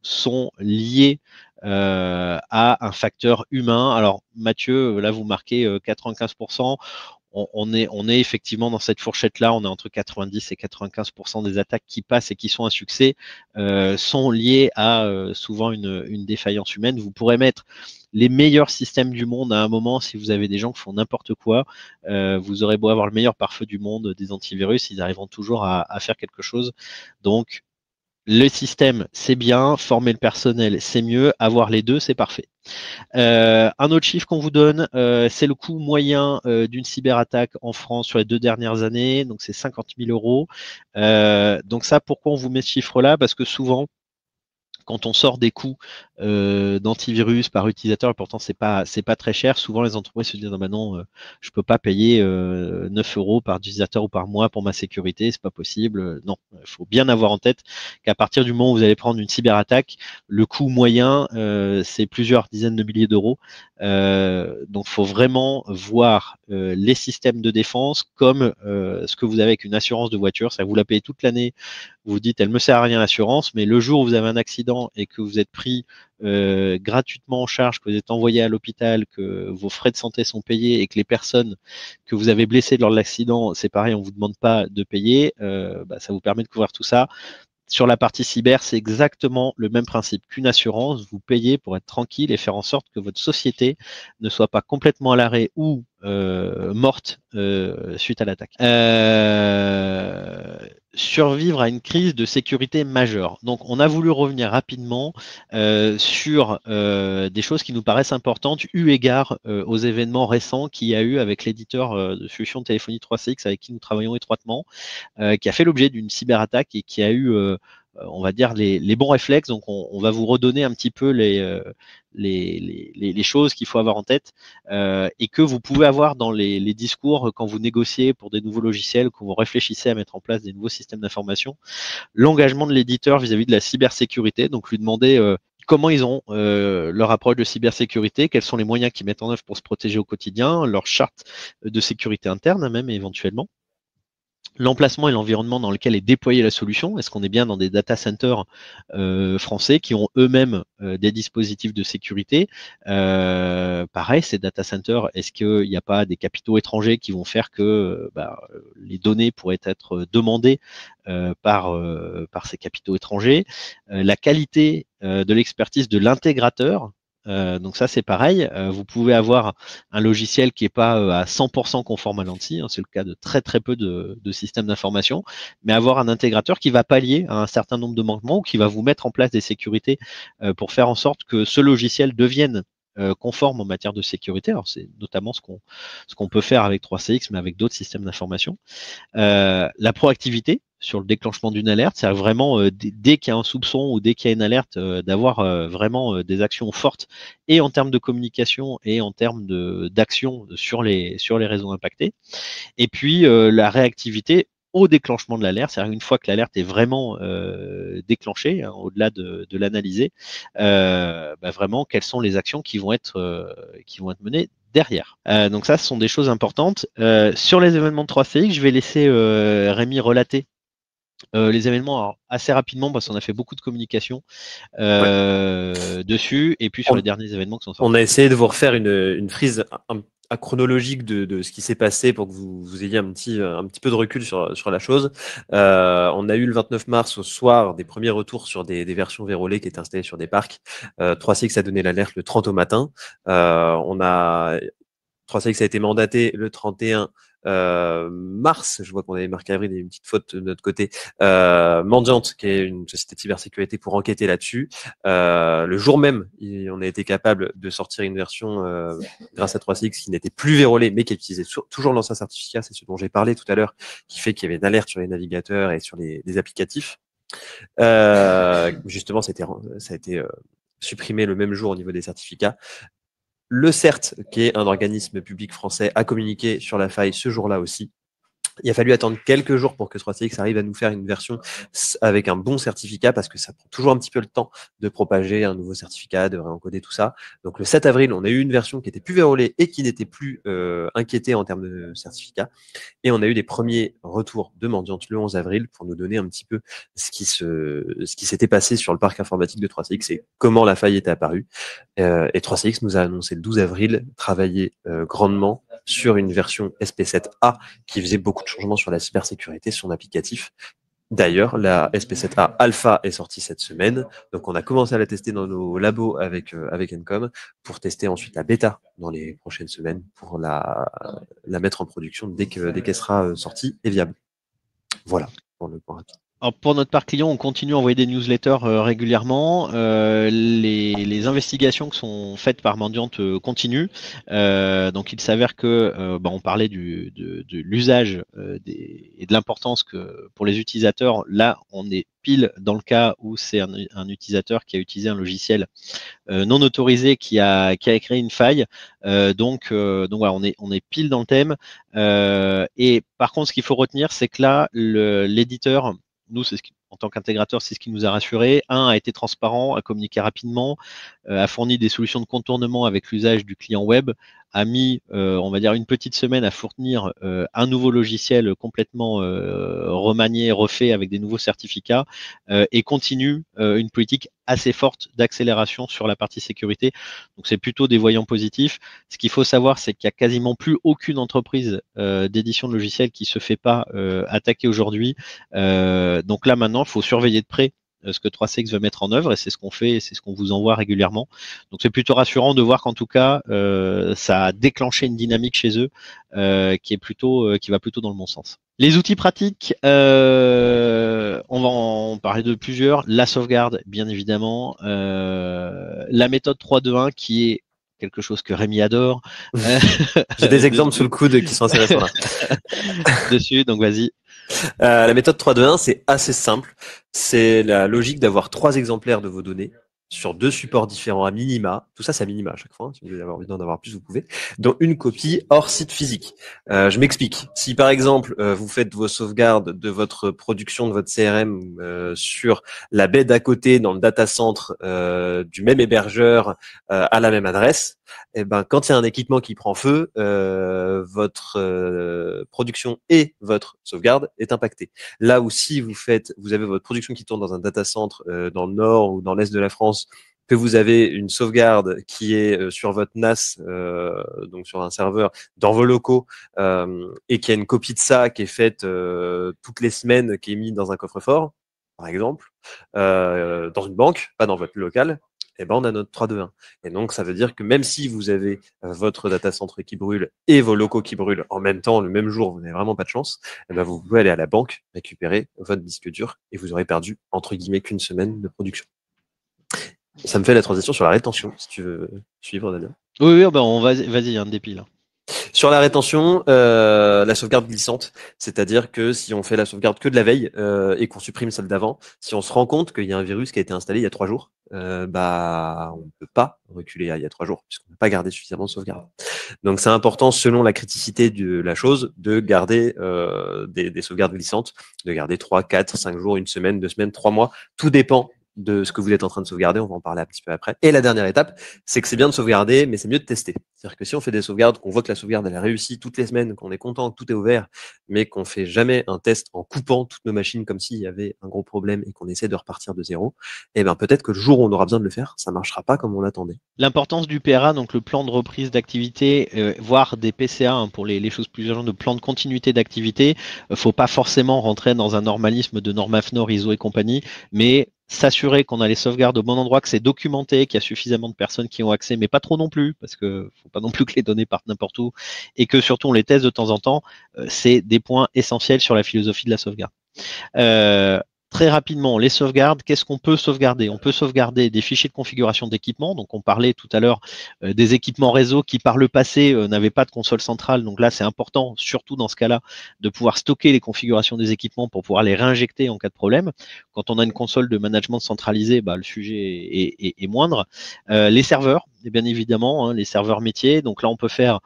sont liées à un facteur humain. Alors Mathieu, là vous marquez 95%. On est effectivement dans cette fourchette-là, on est entre 90 et 95% des attaques qui passent et qui sont un succès sont liées à souvent une défaillance humaine. Vous pourrez mettre les meilleurs systèmes du monde à un moment, si vous avez des gens qui font n'importe quoi, vous aurez beau avoir le meilleur pare-feu du monde des antivirus, ils arriveront toujours à faire quelque chose. Donc le système, c'est bien, former le personnel, c'est mieux, avoir les deux, c'est parfait. Un autre chiffre qu'on vous donne, c'est le coût moyen d'une cyberattaque en France sur les 2 dernières années, donc c'est 50 000 euros. Donc ça, pourquoi on vous met ce chiffre-là? Parce que souvent, quand on sort des coûts d'antivirus par utilisateur, et pourtant c'est pas très cher, souvent les entreprises se disent non, bah non, je peux pas payer 9 euros par utilisateur ou par mois pour ma sécurité, c'est pas possible. Non, il faut bien avoir en tête qu'à partir du moment où vous allez prendre une cyberattaque, le coût moyen c'est plusieurs dizaines de milliers d'euros. Donc il faut vraiment voir les systèmes de défense comme ce que vous avez avec une assurance de voiture, ça vous la payez toute l'année. Vous dites, elle me sert à rien l'assurance, mais le jour où vous avez un accident et que vous êtes pris gratuitement en charge, que vous êtes envoyé à l'hôpital, que vos frais de santé sont payés et que les personnes que vous avez blessées lors de l'accident, c'est pareil, on vous demande pas de payer, ça vous permet de couvrir tout ça. Sur la partie cyber, c'est exactement le même principe qu'une assurance. Vous payez pour être tranquille et faire en sorte que votre société ne soit pas complètement à l'arrêt ou morte suite à l'attaque. Survivre à une crise de sécurité majeure. Donc, on a voulu revenir rapidement sur des choses qui nous paraissent importantes, eu égard aux événements récents qu'il y a eu avec l'éditeur de solutions de téléphonie 3CX avec qui nous travaillons étroitement, qui a fait l'objet d'une cyberattaque et qui a eu, on va dire, les bons réflexes. Donc, on va vous redonner un petit peu les choses qu'il faut avoir en tête et que vous pouvez avoir dans les discours quand vous négociez pour des nouveaux logiciels, quand vous réfléchissez à mettre en place des nouveaux systèmes d'information. L'engagement de l'éditeur vis-à-vis de la cybersécurité, donc lui demander comment ils ont leur approche de cybersécurité, quels sont les moyens qu'ils mettent en œuvre pour se protéger au quotidien, leur charte de sécurité interne même éventuellement. L'emplacement et l'environnement dans lequel est déployée la solution. Est-ce qu'on est bien dans des data centers français qui ont eux-mêmes des dispositifs de sécurité? Pareil, ces data centers, est-ce qu'il n'y a pas des capitaux étrangers qui vont faire que les données pourraient être demandées par ces capitaux étrangers? La qualité de l'expertise de l'intégrateur. Donc ça c'est pareil, vous pouvez avoir un logiciel qui n'est pas à 100% conforme à l'ANSSI, c'est le cas de très très peu de systèmes d'information, mais avoir un intégrateur qui va pallier à un certain nombre de manquements ou qui va vous mettre en place des sécurités pour faire en sorte que ce logiciel devienne conforme en matière de sécurité. Alors c'est notamment ce qu'on peut faire avec 3CX, mais avec d'autres systèmes d'information. La proactivité sur le déclenchement d'une alerte, c'est vraiment dès qu'il y a un soupçon ou dès qu'il y a une alerte, d'avoir vraiment des actions fortes et en termes de communication et en termes d'action sur les réseaux impactés. Et puis la réactivité au déclenchement de l'alerte, c'est-à-dire une fois que l'alerte est vraiment déclenchée, hein, au-delà de l'analyser, vraiment quelles sont les actions qui vont être menées derrière. Donc ça, ce sont des choses importantes. Sur les événements de 3CX, je vais laisser Rémi relater les événements alors, assez rapidement parce qu'on a fait beaucoup de communication dessus et puis sur les derniers événements qui sont sortis. On a essayé de vous refaire une frise chronologique de ce qui s'est passé pour que vous ayez un petit peu de recul sur la chose. On a eu le 29 mars au soir des premiers retours sur des versions vérolées qui étaient installées sur des parcs. 3CX a donné l'alerte le 30 au matin. 3CX a été mandaté le 31 mars, je vois qu'on avait marqué avril, il y a une petite faute de notre côté, Mandiant, qui est une société de cybersécurité, pour enquêter là-dessus. Le jour même, on a été capable de sortir une version grâce à 3CX qui n'était plus vérolée, mais qui utilisait toujours l'ancien certificat, c'est ce dont j'ai parlé tout à l'heure, qui fait qu'il y avait une alerte sur les navigateurs et sur les applicatifs. Justement, ça a été supprimé le même jour au niveau des certificats. Le CERT, qui est un organisme public français, a communiqué sur la faille ce jour-là aussi. Il a fallu attendre quelques jours pour que 3CX arrive à nous faire une version avec un bon certificat parce que ça prend toujours un petit peu le temps de propager un nouveau certificat, de réencoder tout ça. Donc le 7 avril, on a eu une version qui était plus vérolée et qui n'était plus inquiétée en termes de certificat. Et on a eu des premiers retours de Mandiant le 11 avril pour nous donner un petit peu ce qui s'était passé sur le parc informatique de 3CX et comment la faille était apparue. Et 3CX nous a annoncé le 12 avril travailler grandement sur une version SP7A qui faisait beaucoup de changements sur la cybersécurité, sur son applicatif. D'ailleurs, la SP7A Alpha est sortie cette semaine, donc on a commencé à la tester dans nos labos avec Encom pour tester ensuite la bêta dans les prochaines semaines pour la mettre en production dès qu'elle sera sortie et viable. Voilà pour le point rapide. Alors pour notre part client, on continue à envoyer des newsletters régulièrement. Les investigations qui sont faites par Mandiant continuent. Donc il s'avère que on parlait de l'usage et de l'importance que pour les utilisateurs. Là, on est pile dans le cas où c'est un utilisateur qui a utilisé un logiciel non autorisé qui a créé une faille. Donc voilà, on est pile dans le thème. Et par contre, ce qu'il faut retenir, c'est que là, l'éditeur, nous, en tant qu'intégrateur, c'est ce qui nous a rassuré. A été transparent, a communiqué rapidement, a fourni des solutions de contournement avec l'usage du client web, a mis, on va dire, une petite semaine à fournir un nouveau logiciel complètement remanié, refait avec des nouveaux certificats, et continue une politique assez forte d'accélération sur la partie sécurité. Donc c'est plutôt des voyants positifs. Ce qu'il faut savoir, c'est qu'il n'y a quasiment plus aucune entreprise d'édition de logiciels qui se fait pas attaquer aujourd'hui. Donc là maintenant, il faut surveiller de près ce que 3CX va mettre en œuvre, et c'est ce qu'on fait, et c'est ce qu'on vous envoie régulièrement. Donc c'est plutôt rassurant de voir qu'en tout cas, ça a déclenché une dynamique chez eux qui va plutôt dans le bon sens. Les outils pratiques, on va en parler de plusieurs. La sauvegarde, bien évidemment. La méthode 3-2-1 qui est quelque chose que Rémi adore. J'ai des exemples sous le coude qui sont assez récents là. Dessus, donc vas-y. La méthode 3-2-1, c'est assez simple. C'est la logique d'avoir 3 exemplaires de vos données sur 2 supports différents à minima. Tout ça, c'est à minima à chaque fois. Si vous voulez avoir envie d'en avoir plus, vous pouvez. Dont une copie hors site physique. Je m'explique. Si par exemple, vous faites vos sauvegardes de votre production, de votre CRM sur la baie d'à côté dans le data center du même hébergeur à la même adresse, et ben quand il y a un équipement qui prend feu, votre production et votre sauvegarde est impactée. Là où si vous avez votre production qui tourne dans un data center dans le nord ou dans l'est de la France, que vous avez une sauvegarde qui est sur votre NAS, donc sur un serveur dans vos locaux, et qu'il y a une copie de ça qui est faite toutes les semaines, qui est mise dans un coffre-fort, par exemple, dans une banque, pas dans votre local, eh ben on a notre 3-2-1. Et donc ça veut dire que même si vous avez votre data center qui brûle et vos locaux qui brûlent en même temps, le même jour, vous n'avez vraiment pas de chance, eh ben vous pouvez aller à la banque, récupérer votre disque dur et vous aurez perdu, entre guillemets, qu'une semaine de production. Ça me fait la transition sur la rétention, si tu veux suivre, Damien. Oui, vas-y, il y a un dépile. Sur la rétention, la sauvegarde glissante, c'est-à-dire que si on fait la sauvegarde que de la veille et qu'on supprime celle d'avant, si on se rend compte qu'il y a un virus qui a été installé il y a 3 jours, on ne peut pas reculer à il y a 3 jours puisqu'on n'a pas gardé suffisamment de sauvegarde. Donc c'est important, selon la criticité de la chose, de garder des sauvegardes glissantes, de garder 3, 4, 5 jours, 1 semaine, 2 semaines, 3 mois. Tout dépend de ce que vous êtes en train de sauvegarder, on va en parler un petit peu après. Et la dernière étape, c'est que c'est bien de sauvegarder, mais c'est mieux de tester. C'est-à-dire que si on fait des sauvegardes, qu'on voit que la sauvegarde elle a réussi toutes les semaines, qu'on est content, que tout est ouvert, mais qu'on fait jamais un test en coupant toutes nos machines comme s'il y avait un gros problème et qu'on essaie de repartir de zéro, eh ben peut-être que le jour où on aura besoin de le faire, ça marchera pas comme on l'attendait. L'importance du PRA, donc le plan de reprise d'activité, voire des PCA pour les choses plus urgentes, de plan de continuité d'activité. Faut pas forcément rentrer dans un normalisme de Normafnor, ISO et compagnie, mais s'assurer qu'on a les sauvegardes au bon endroit, que c'est documenté, qu'il y a suffisamment de personnes qui ont accès, mais pas trop non plus, parce que faut pas non plus que les données partent n'importe où, et que surtout on les teste de temps en temps. C'est des points essentiels sur la philosophie de la sauvegarde. Très rapidement, les sauvegardes, qu'est-ce qu'on peut sauvegarder? On peut sauvegarder des fichiers de configuration d'équipement. Donc, on parlait tout à l'heure des équipements réseau qui, par le passé, n'avaient pas de console centrale. Donc là, c'est important, surtout dans ce cas-là, de pouvoir stocker les configurations des équipements pour pouvoir les réinjecter en cas de problème. Quand on a une console de management centralisée, le sujet est moindre. Les serveurs, et bien évidemment, les serveurs métiers. Donc là, on peut faire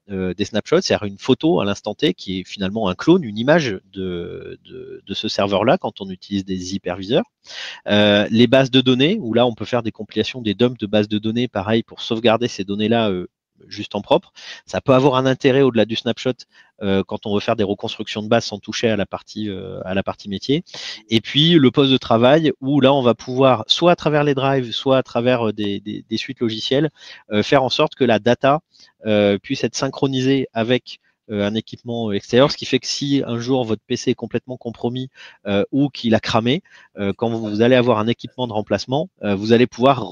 des snapshots, c'est-à-dire une photo à l'instant T qui est finalement un clone, une image de ce serveur-là quand on utilise des hyperviseurs. Les bases de données, où là on peut faire des compilations, des dumps de bases de données, pareil, pour sauvegarder ces données-là juste en propre. Ça peut avoir un intérêt au-delà du snapshot quand on veut faire des reconstructions de base sans toucher à la partie métier. Et puis le poste de travail où là on va pouvoir soit à travers les drives, soit à travers des suites logicielles faire en sorte que la data puisse être synchronisée avec un équipement extérieur, ce qui fait que si un jour votre PC est complètement compromis ou qu'il a cramé, quand vous allez avoir un équipement de remplacement, vous allez pouvoir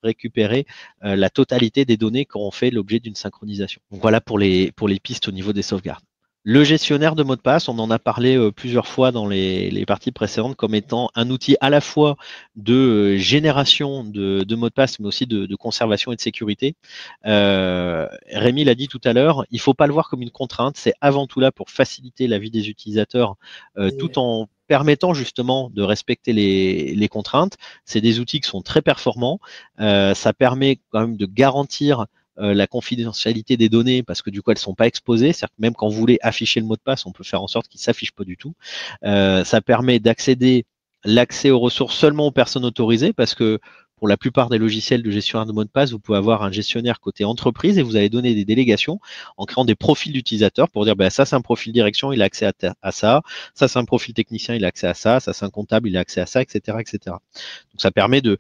récupérer la totalité des données qui ont fait l'objet d'une synchronisation. Donc voilà pour les pistes au niveau des sauvegardes. Le gestionnaire de mots de passe, on en a parlé plusieurs fois dans les parties précédentes comme étant un outil à la fois de génération de mots de passe, mais aussi de conservation et de sécurité. Rémi l'a dit tout à l'heure, il ne faut pas le voir comme une contrainte, c'est avant tout là pour faciliter la vie des utilisateurs, tout en permettant justement de respecter les contraintes. C'est des outils qui sont très performants. Ça permet quand même de garantir la confidentialité des données parce que du coup elles sont pas exposées. C'est-à-dire que même quand vous voulez afficher le mot de passe, on peut faire en sorte qu'il s'affiche pas du tout. Ça permet d'accéder l'accès aux ressources seulement aux personnes autorisées parce que pour la plupart des logiciels de gestionnaire de mots de passe, vous pouvez avoir un gestionnaire côté entreprise et vous allez donner des délégations en créant des profils d'utilisateurs pour dire ça c'est un profil direction, il a accès à ça, ça c'est un profil technicien, il a accès à ça, ça c'est un comptable, il a accès à ça, etc. etc. Donc ça permet de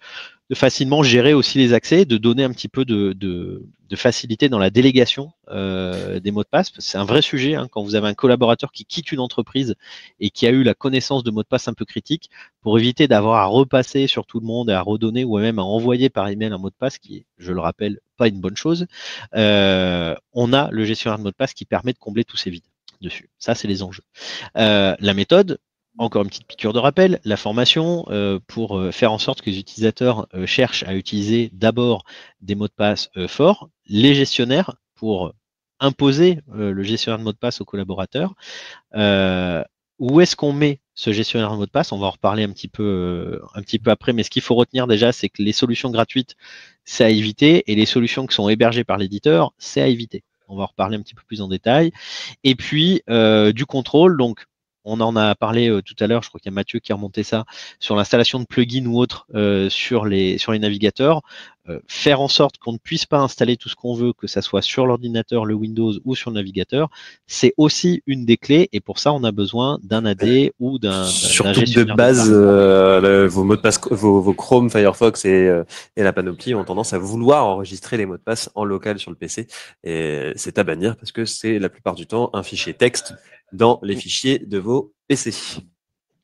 facilement gérer aussi les accès, de donner un petit peu de facilité dans la délégation des mots de passe. C'est un vrai sujet quand vous avez un collaborateur qui quitte une entreprise et qui a eu la connaissance de mots de passe un peu critiques, pour éviter d'avoir à repasser sur tout le monde et à redonner ou même à envoyer par email un mot de passe qui est, je le rappelle, pas une bonne chose. On a le gestionnaire de mots de passe qui permet de combler tous ces vides dessus. Ça, c'est les enjeux. La méthode, encore une petite piqûre de rappel, la formation pour faire en sorte que les utilisateurs cherchent à utiliser d'abord des mots de passe forts, les gestionnaires pour imposer le gestionnaire de mots de passe aux collaborateurs. Où est-ce qu'on met ce gestionnaire de mots de passe? On va en reparler un petit peu après, mais ce qu'il faut retenir déjà, c'est que les solutions gratuites, c'est à éviter, et les solutions qui sont hébergées par l'éditeur, c'est à éviter. On va en reparler un petit peu plus en détail. Et puis, du contrôle, donc on en a parlé tout à l'heure, je crois qu'il y a Mathieu qui a remonté ça, sur l'installation de plugins ou autres sur les navigateurs. Faire en sorte qu'on ne puisse pas installer tout ce qu'on veut, que ça soit sur l'ordinateur, le Windows ou sur le navigateur, c'est aussi une des clés, et pour ça on a besoin d'un AD ou d'un Surtout que de gestionnaire base, de vos mots de passe, vos Chrome, Firefox et la panoplie ont tendance à vouloir enregistrer les mots de passe en local sur le PC. Et c'est à bannir parce que c'est la plupart du temps un fichier texte dans les fichiers de vos PC.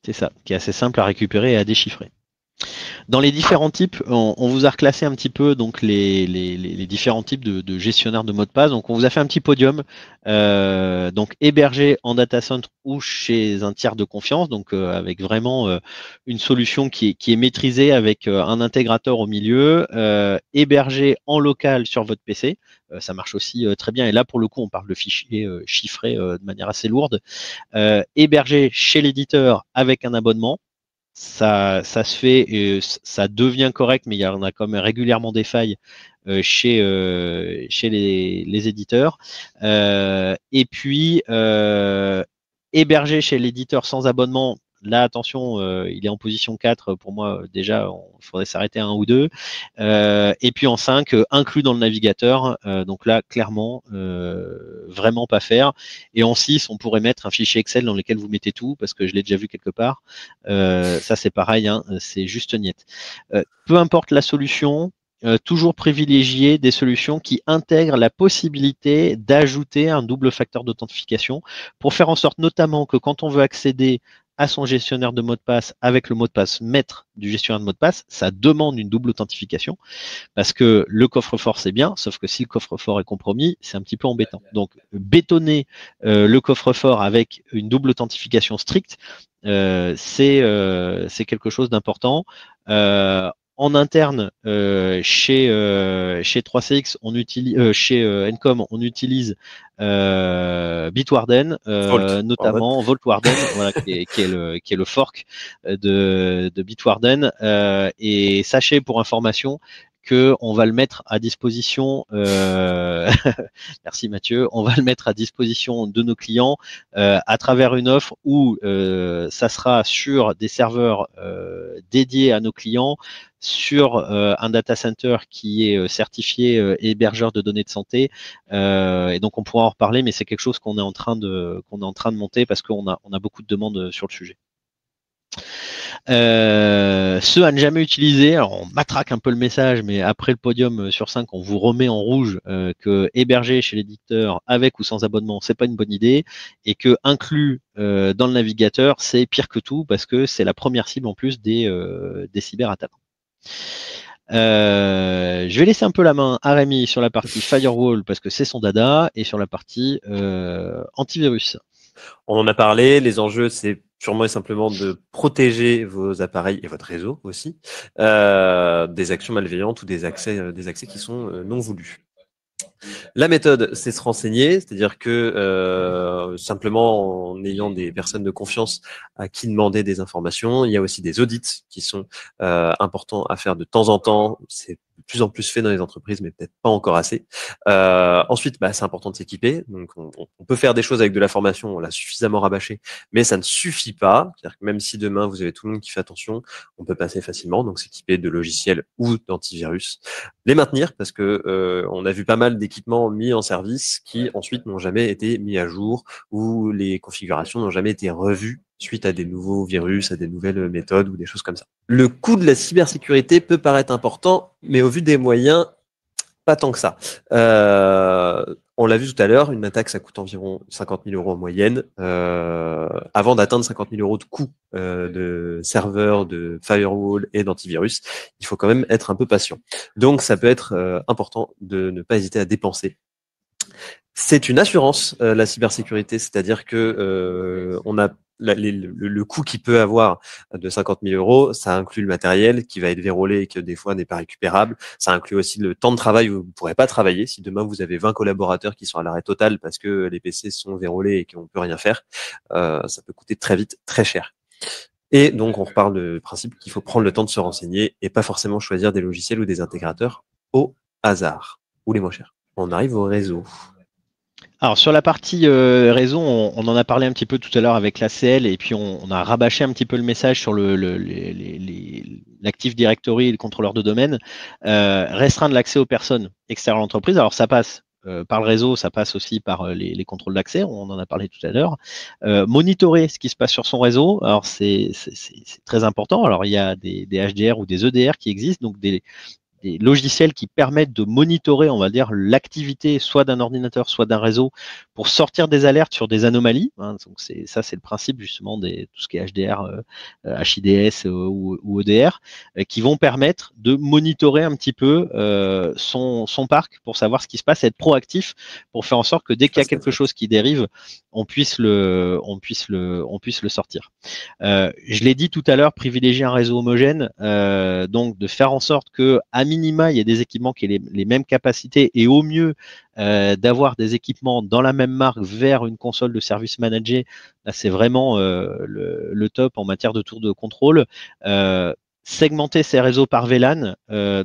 C'est ça, qui est assez simple à récupérer et à déchiffrer. Dans les différents types, on vous a reclassé un petit peu donc les différents types de gestionnaires de mots de passe. Donc on vous a fait un petit podium, donc hébergé en data center ou chez un tiers de confiance, donc avec vraiment une solution qui est maîtrisée avec un intégrateur au milieu, hébergé en local sur votre PC. Ça marche aussi très bien. Et là, pour le coup, on parle de fichiers chiffrés de manière assez lourde. Hébergé chez l'éditeur avec un abonnement. Ça se fait, et ça devient correct, mais il y en a quand même régulièrement des failles chez les éditeurs. Et puis hébergé chez l'éditeur sans abonnement. Là, attention, il est en position 4. Pour moi, déjà, il faudrait s'arrêter à 1 ou 2. Et puis en 5, inclus dans le navigateur. Donc là, clairement, vraiment pas faire. Et en 6, on pourrait mettre un fichier Excel dans lequel vous mettez tout, parce que je l'ai déjà vu quelque part. Ça, c'est pareil, c'est juste niette. Peu importe la solution, toujours privilégier des solutions qui intègrent la possibilité d'ajouter un double facteur d'authentification pour faire en sorte notamment que quand on veut accéder à son gestionnaire de mot de passe avec le mot de passe maître du gestionnaire de mot de passe, ça demande une double authentification parce que le coffre-fort c'est bien, sauf que si le coffre-fort est compromis, c'est un petit peu embêtant. Donc bétonner le coffre-fort avec une double authentification stricte, c'est quelque chose d'important. En interne, chez 3CX, on utilise, chez Encom, on utilise Bitwarden, notamment Vaultwarden, voilà, qui est le fork de Bitwarden. Et sachez pour information que on va le mettre à disposition. Merci Mathieu. On va le mettre à disposition de nos clients à travers une offre où ça sera sur des serveurs dédiés à nos clients, sur un data center qui est certifié hébergeur de données de santé. Et donc on pourra en reparler, mais c'est quelque chose qu'on est en train de monter parce qu'on a beaucoup de demandes sur le sujet. Ceux à ne jamais utiliser, alors on matraque un peu le message, mais après le podium sur 5, on vous remet en rouge que héberger chez l'éditeur avec ou sans abonnement, c'est pas une bonne idée, et que inclus dans le navigateur, c'est pire que tout parce que c'est la première cible en plus des cyberattaquants. Je vais laisser un peu la main à Rémi sur la partie firewall parce que c'est son dada et sur la partie antivirus. On en a parlé, les enjeux, c'est purement et simplement de protéger vos appareils et votre réseau aussi des actions malveillantes ou des accès qui sont non voulus. La méthode, c'est se renseigner, c'est-à-dire que simplement en ayant des personnes de confiance à qui demander des informations. Il y a aussi des audits qui sont importants à faire de temps en temps. C'est de plus en plus fait dans les entreprises, mais peut-être pas encore assez. Ensuite, c'est important de s'équiper. Donc, on peut faire des choses avec de la formation, on l'a suffisamment rabâché, mais ça ne suffit pas. C'est-à-dire que même si demain vous avez tout le monde qui fait attention, on peut passer facilement. Donc, s'équiper de logiciels ou d'antivirus, les maintenir parce que on a vu pas mal d'équipements mis en service qui ensuite n'ont jamais été mis à jour ou les configurations n'ont jamais été revues suite à des nouveaux virus, à des nouvelles méthodes ou des choses comme ça. Le coût de la cybersécurité peut paraître important, mais au vu des moyens, pas tant que ça. On l'a vu tout à l'heure, une attaque, ça coûte environ 50 000 euros en moyenne. Avant d'atteindre 50 000 euros de coût de serveur, de firewall et d'antivirus, il faut quand même être un peu patient. Donc, ça peut être important de ne pas hésiter à dépenser. C'est une assurance, la cybersécurité, c'est-à-dire que on a le coût qu'il peut avoir de 50 000 euros, ça inclut le matériel qui va être vérolé et qui des fois n'est pas récupérable. Ça inclut aussi le temps de travail où vous ne pourrez pas travailler. Si demain vous avez 20 collaborateurs qui sont à l'arrêt total parce que les PC sont vérolés et qu'on peut rien faire, ça peut coûter très vite, très cher. Et donc on reparle du principe qu'il faut prendre le temps de se renseigner et pas forcément choisir des logiciels ou des intégrateurs au hasard ou les moins chers. On arrive au réseau. Alors sur la partie réseau, on en a parlé un petit peu tout à l'heure avec l'ACL et puis on a rabâché un petit peu le message sur l'Active Directory et le contrôleur de domaine. Restreindre l'accès aux personnes extérieures à l'entreprise. Alors ça passe par le réseau, ça passe aussi par les contrôles d'accès, on en a parlé tout à l'heure. Monitorer ce qui se passe sur son réseau, alors c'est très important. Alors il y a des HDR ou des EDR qui existent, donc des logiciels qui permettent de monitorer, on va dire, l'activité soit d'un ordinateur, soit d'un réseau pour sortir des alertes sur des anomalies. Hein, donc c'est le principe justement des tout ce qui est HDR, HIDS ou EDR, qui vont permettre de monitorer un petit peu son parc pour savoir ce qui se passe, être proactif pour faire en sorte que dès qu'il y a quelque chose qui dérive, on puisse le sortir. Je l'ai dit tout à l'heure, privilégier un réseau homogène, donc de faire en sorte que à minima il y ait des équipements qui aient les mêmes capacités et au mieux d'avoir des équipements dans la même marque vers une console de service managé. Là, c'est vraiment le top en matière de tour de contrôle. Segmenter ces réseaux par VLAN,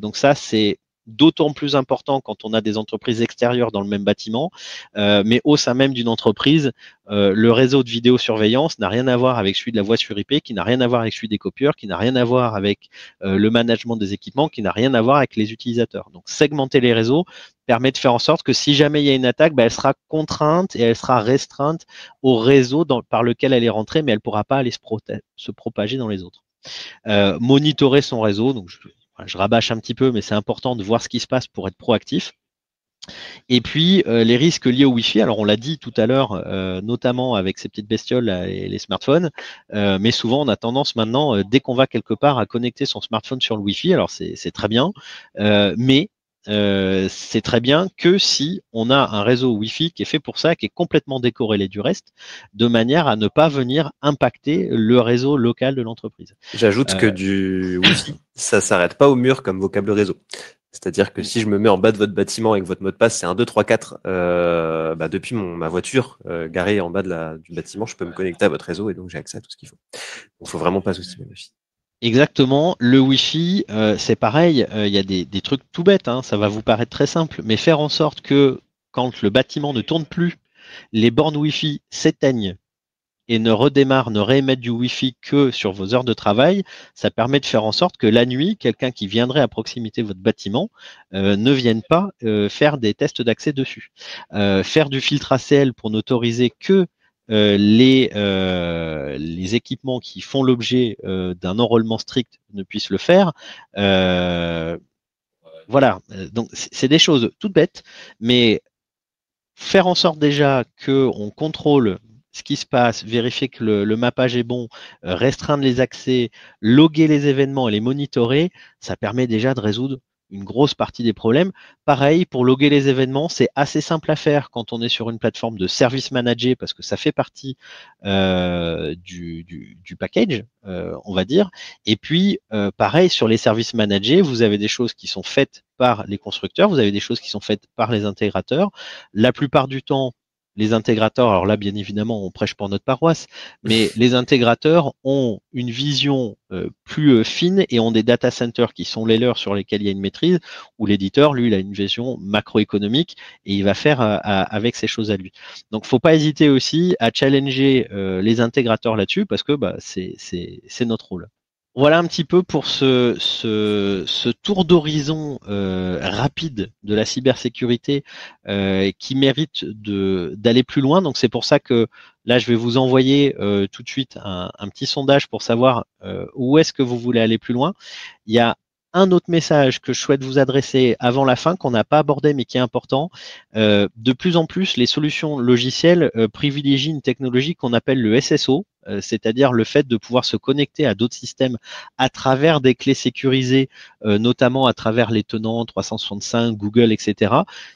donc ça c'est d'autant plus important quand on a des entreprises extérieures dans le même bâtiment, mais au sein même d'une entreprise, le réseau de vidéosurveillance n'a rien à voir avec celui de la voix sur IP, qui n'a rien à voir avec celui des copieurs, qui n'a rien à voir avec le management des équipements, qui n'a rien à voir avec les utilisateurs. Donc segmenter les réseaux permet de faire en sorte que si jamais il y a une attaque, elle sera contrainte et elle sera restreinte au réseau par lequel elle est rentrée, mais elle ne pourra pas aller se propager dans les autres. Monitorer son réseau, donc je rabâche un petit peu, mais c'est important de voir ce qui se passe pour être proactif. Et puis les risques liés au Wi-Fi, alors on l'a dit tout à l'heure, notamment avec ces petites bestioles et les smartphones, mais souvent on a tendance maintenant, dès qu'on va quelque part, à connecter son smartphone sur le Wi-Fi, alors c'est très bien, mais c'est très bien que si on a un réseau Wi-Fi qui est fait pour ça, qui est complètement décorrélé du reste, de manière à ne pas venir impacter le réseau local de l'entreprise. J'ajoute que du Wi-Fi, ça s'arrête pas au mur comme vos câbles réseau. C'est-à-dire que si je me mets en bas de votre bâtiment avec votre mot de passe, c'est 1, 2, 3, 4, depuis ma voiture garée en bas du bâtiment, je peux me connecter à votre réseau et donc j'ai accès à tout ce qu'il faut. Donc, il faut vraiment pas sous-estimer le Wi-Fi. Exactement. Le Wi-Fi, c'est pareil. Il y a des trucs tout bêtes. Hein, ça va vous paraître très simple, mais faire en sorte que quand le bâtiment ne tourne plus, les bornes Wi-Fi s'éteignent et ne redémarrent, ne réémettent du Wi-Fi que sur vos heures de travail, ça permet de faire en sorte que la nuit, quelqu'un qui viendrait à proximité de votre bâtiment ne vienne pas faire des tests d'accès dessus. Faire du filtre ACL pour n'autoriser que les équipements qui font l'objet d'un enrôlement strict ne puissent le faire. Voilà, donc c'est des choses toutes bêtes, mais faire en sorte déjà qu'on contrôle ce qui se passe, vérifier que le mappage est bon, restreindre les accès, loguer les événements et les monitorer, ça permet déjà de résoudre une grosse partie des problèmes. Pareil, pour loguer les événements, c'est assez simple à faire quand on est sur une plateforme de service manager parce que ça fait partie du package, on va dire. Et puis, pareil, sur les services managés, vous avez des choses qui sont faites par les constructeurs, vous avez des choses qui sont faites par les intégrateurs. La plupart du temps, les intégrateurs, alors là, bien évidemment, on prêche pour notre paroisse, mais les intégrateurs ont une vision plus fine et ont des data centers qui sont les leurs sur lesquels il y a une maîtrise, où l'éditeur, lui, il a une vision macroéconomique et il va faire avec ces choses à lui. Donc, faut pas hésiter aussi à challenger les intégrateurs là-dessus parce que c'est notre rôle. Voilà un petit peu pour ce tour d'horizon rapide de la cybersécurité qui mérite d'aller plus loin. Donc c'est pour ça que là, je vais vous envoyer tout de suite un petit sondage pour savoir où est-ce que vous voulez aller plus loin. Il y a un autre message que je souhaite vous adresser avant la fin, qu'on n'a pas abordé mais qui est important. De plus en plus, les solutions logicielles privilégient une technologie qu'on appelle le SSO, c'est-à-dire le fait de pouvoir se connecter à d'autres systèmes à travers des clés sécurisées, notamment à travers les tenants 365, Google, etc.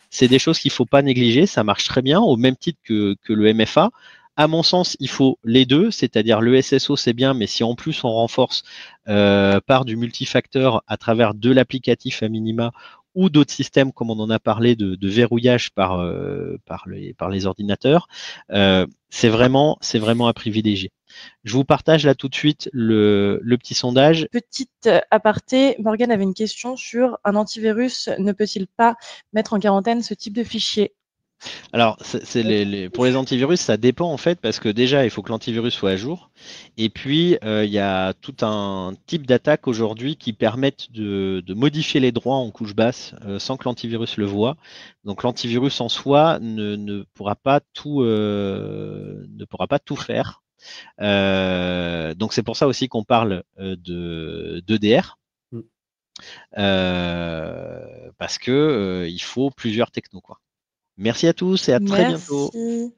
C'est des choses qu'il ne faut pas négliger, ça marche très bien, au même titre que le MFA. À mon sens, il faut les deux, c'est-à-dire le SSO, c'est bien, mais si en plus on renforce par du multifacteur à travers de l'applicatif à minima ou d'autres systèmes, comme on en a parlé, de verrouillage par les ordinateurs, c'est vraiment à privilégier. Je vous partage là tout de suite le petit sondage. Petite aparté, Morgane avait une question sur un antivirus ne peut-il pas mettre en quarantaine ce type de fichier? Alors, pour les antivirus, ça dépend en fait, parce que déjà, il faut que l'antivirus soit à jour. Et puis, il y a tout un type d'attaque aujourd'hui qui permettent de modifier les droits en couche basse sans que l'antivirus le voie. Donc, l'antivirus en soi ne pourra pas tout faire. Donc, c'est pour ça aussi qu'on parle d'EDR. Parce que il faut plusieurs technos, quoi. Merci à tous et à très bientôt. Merci.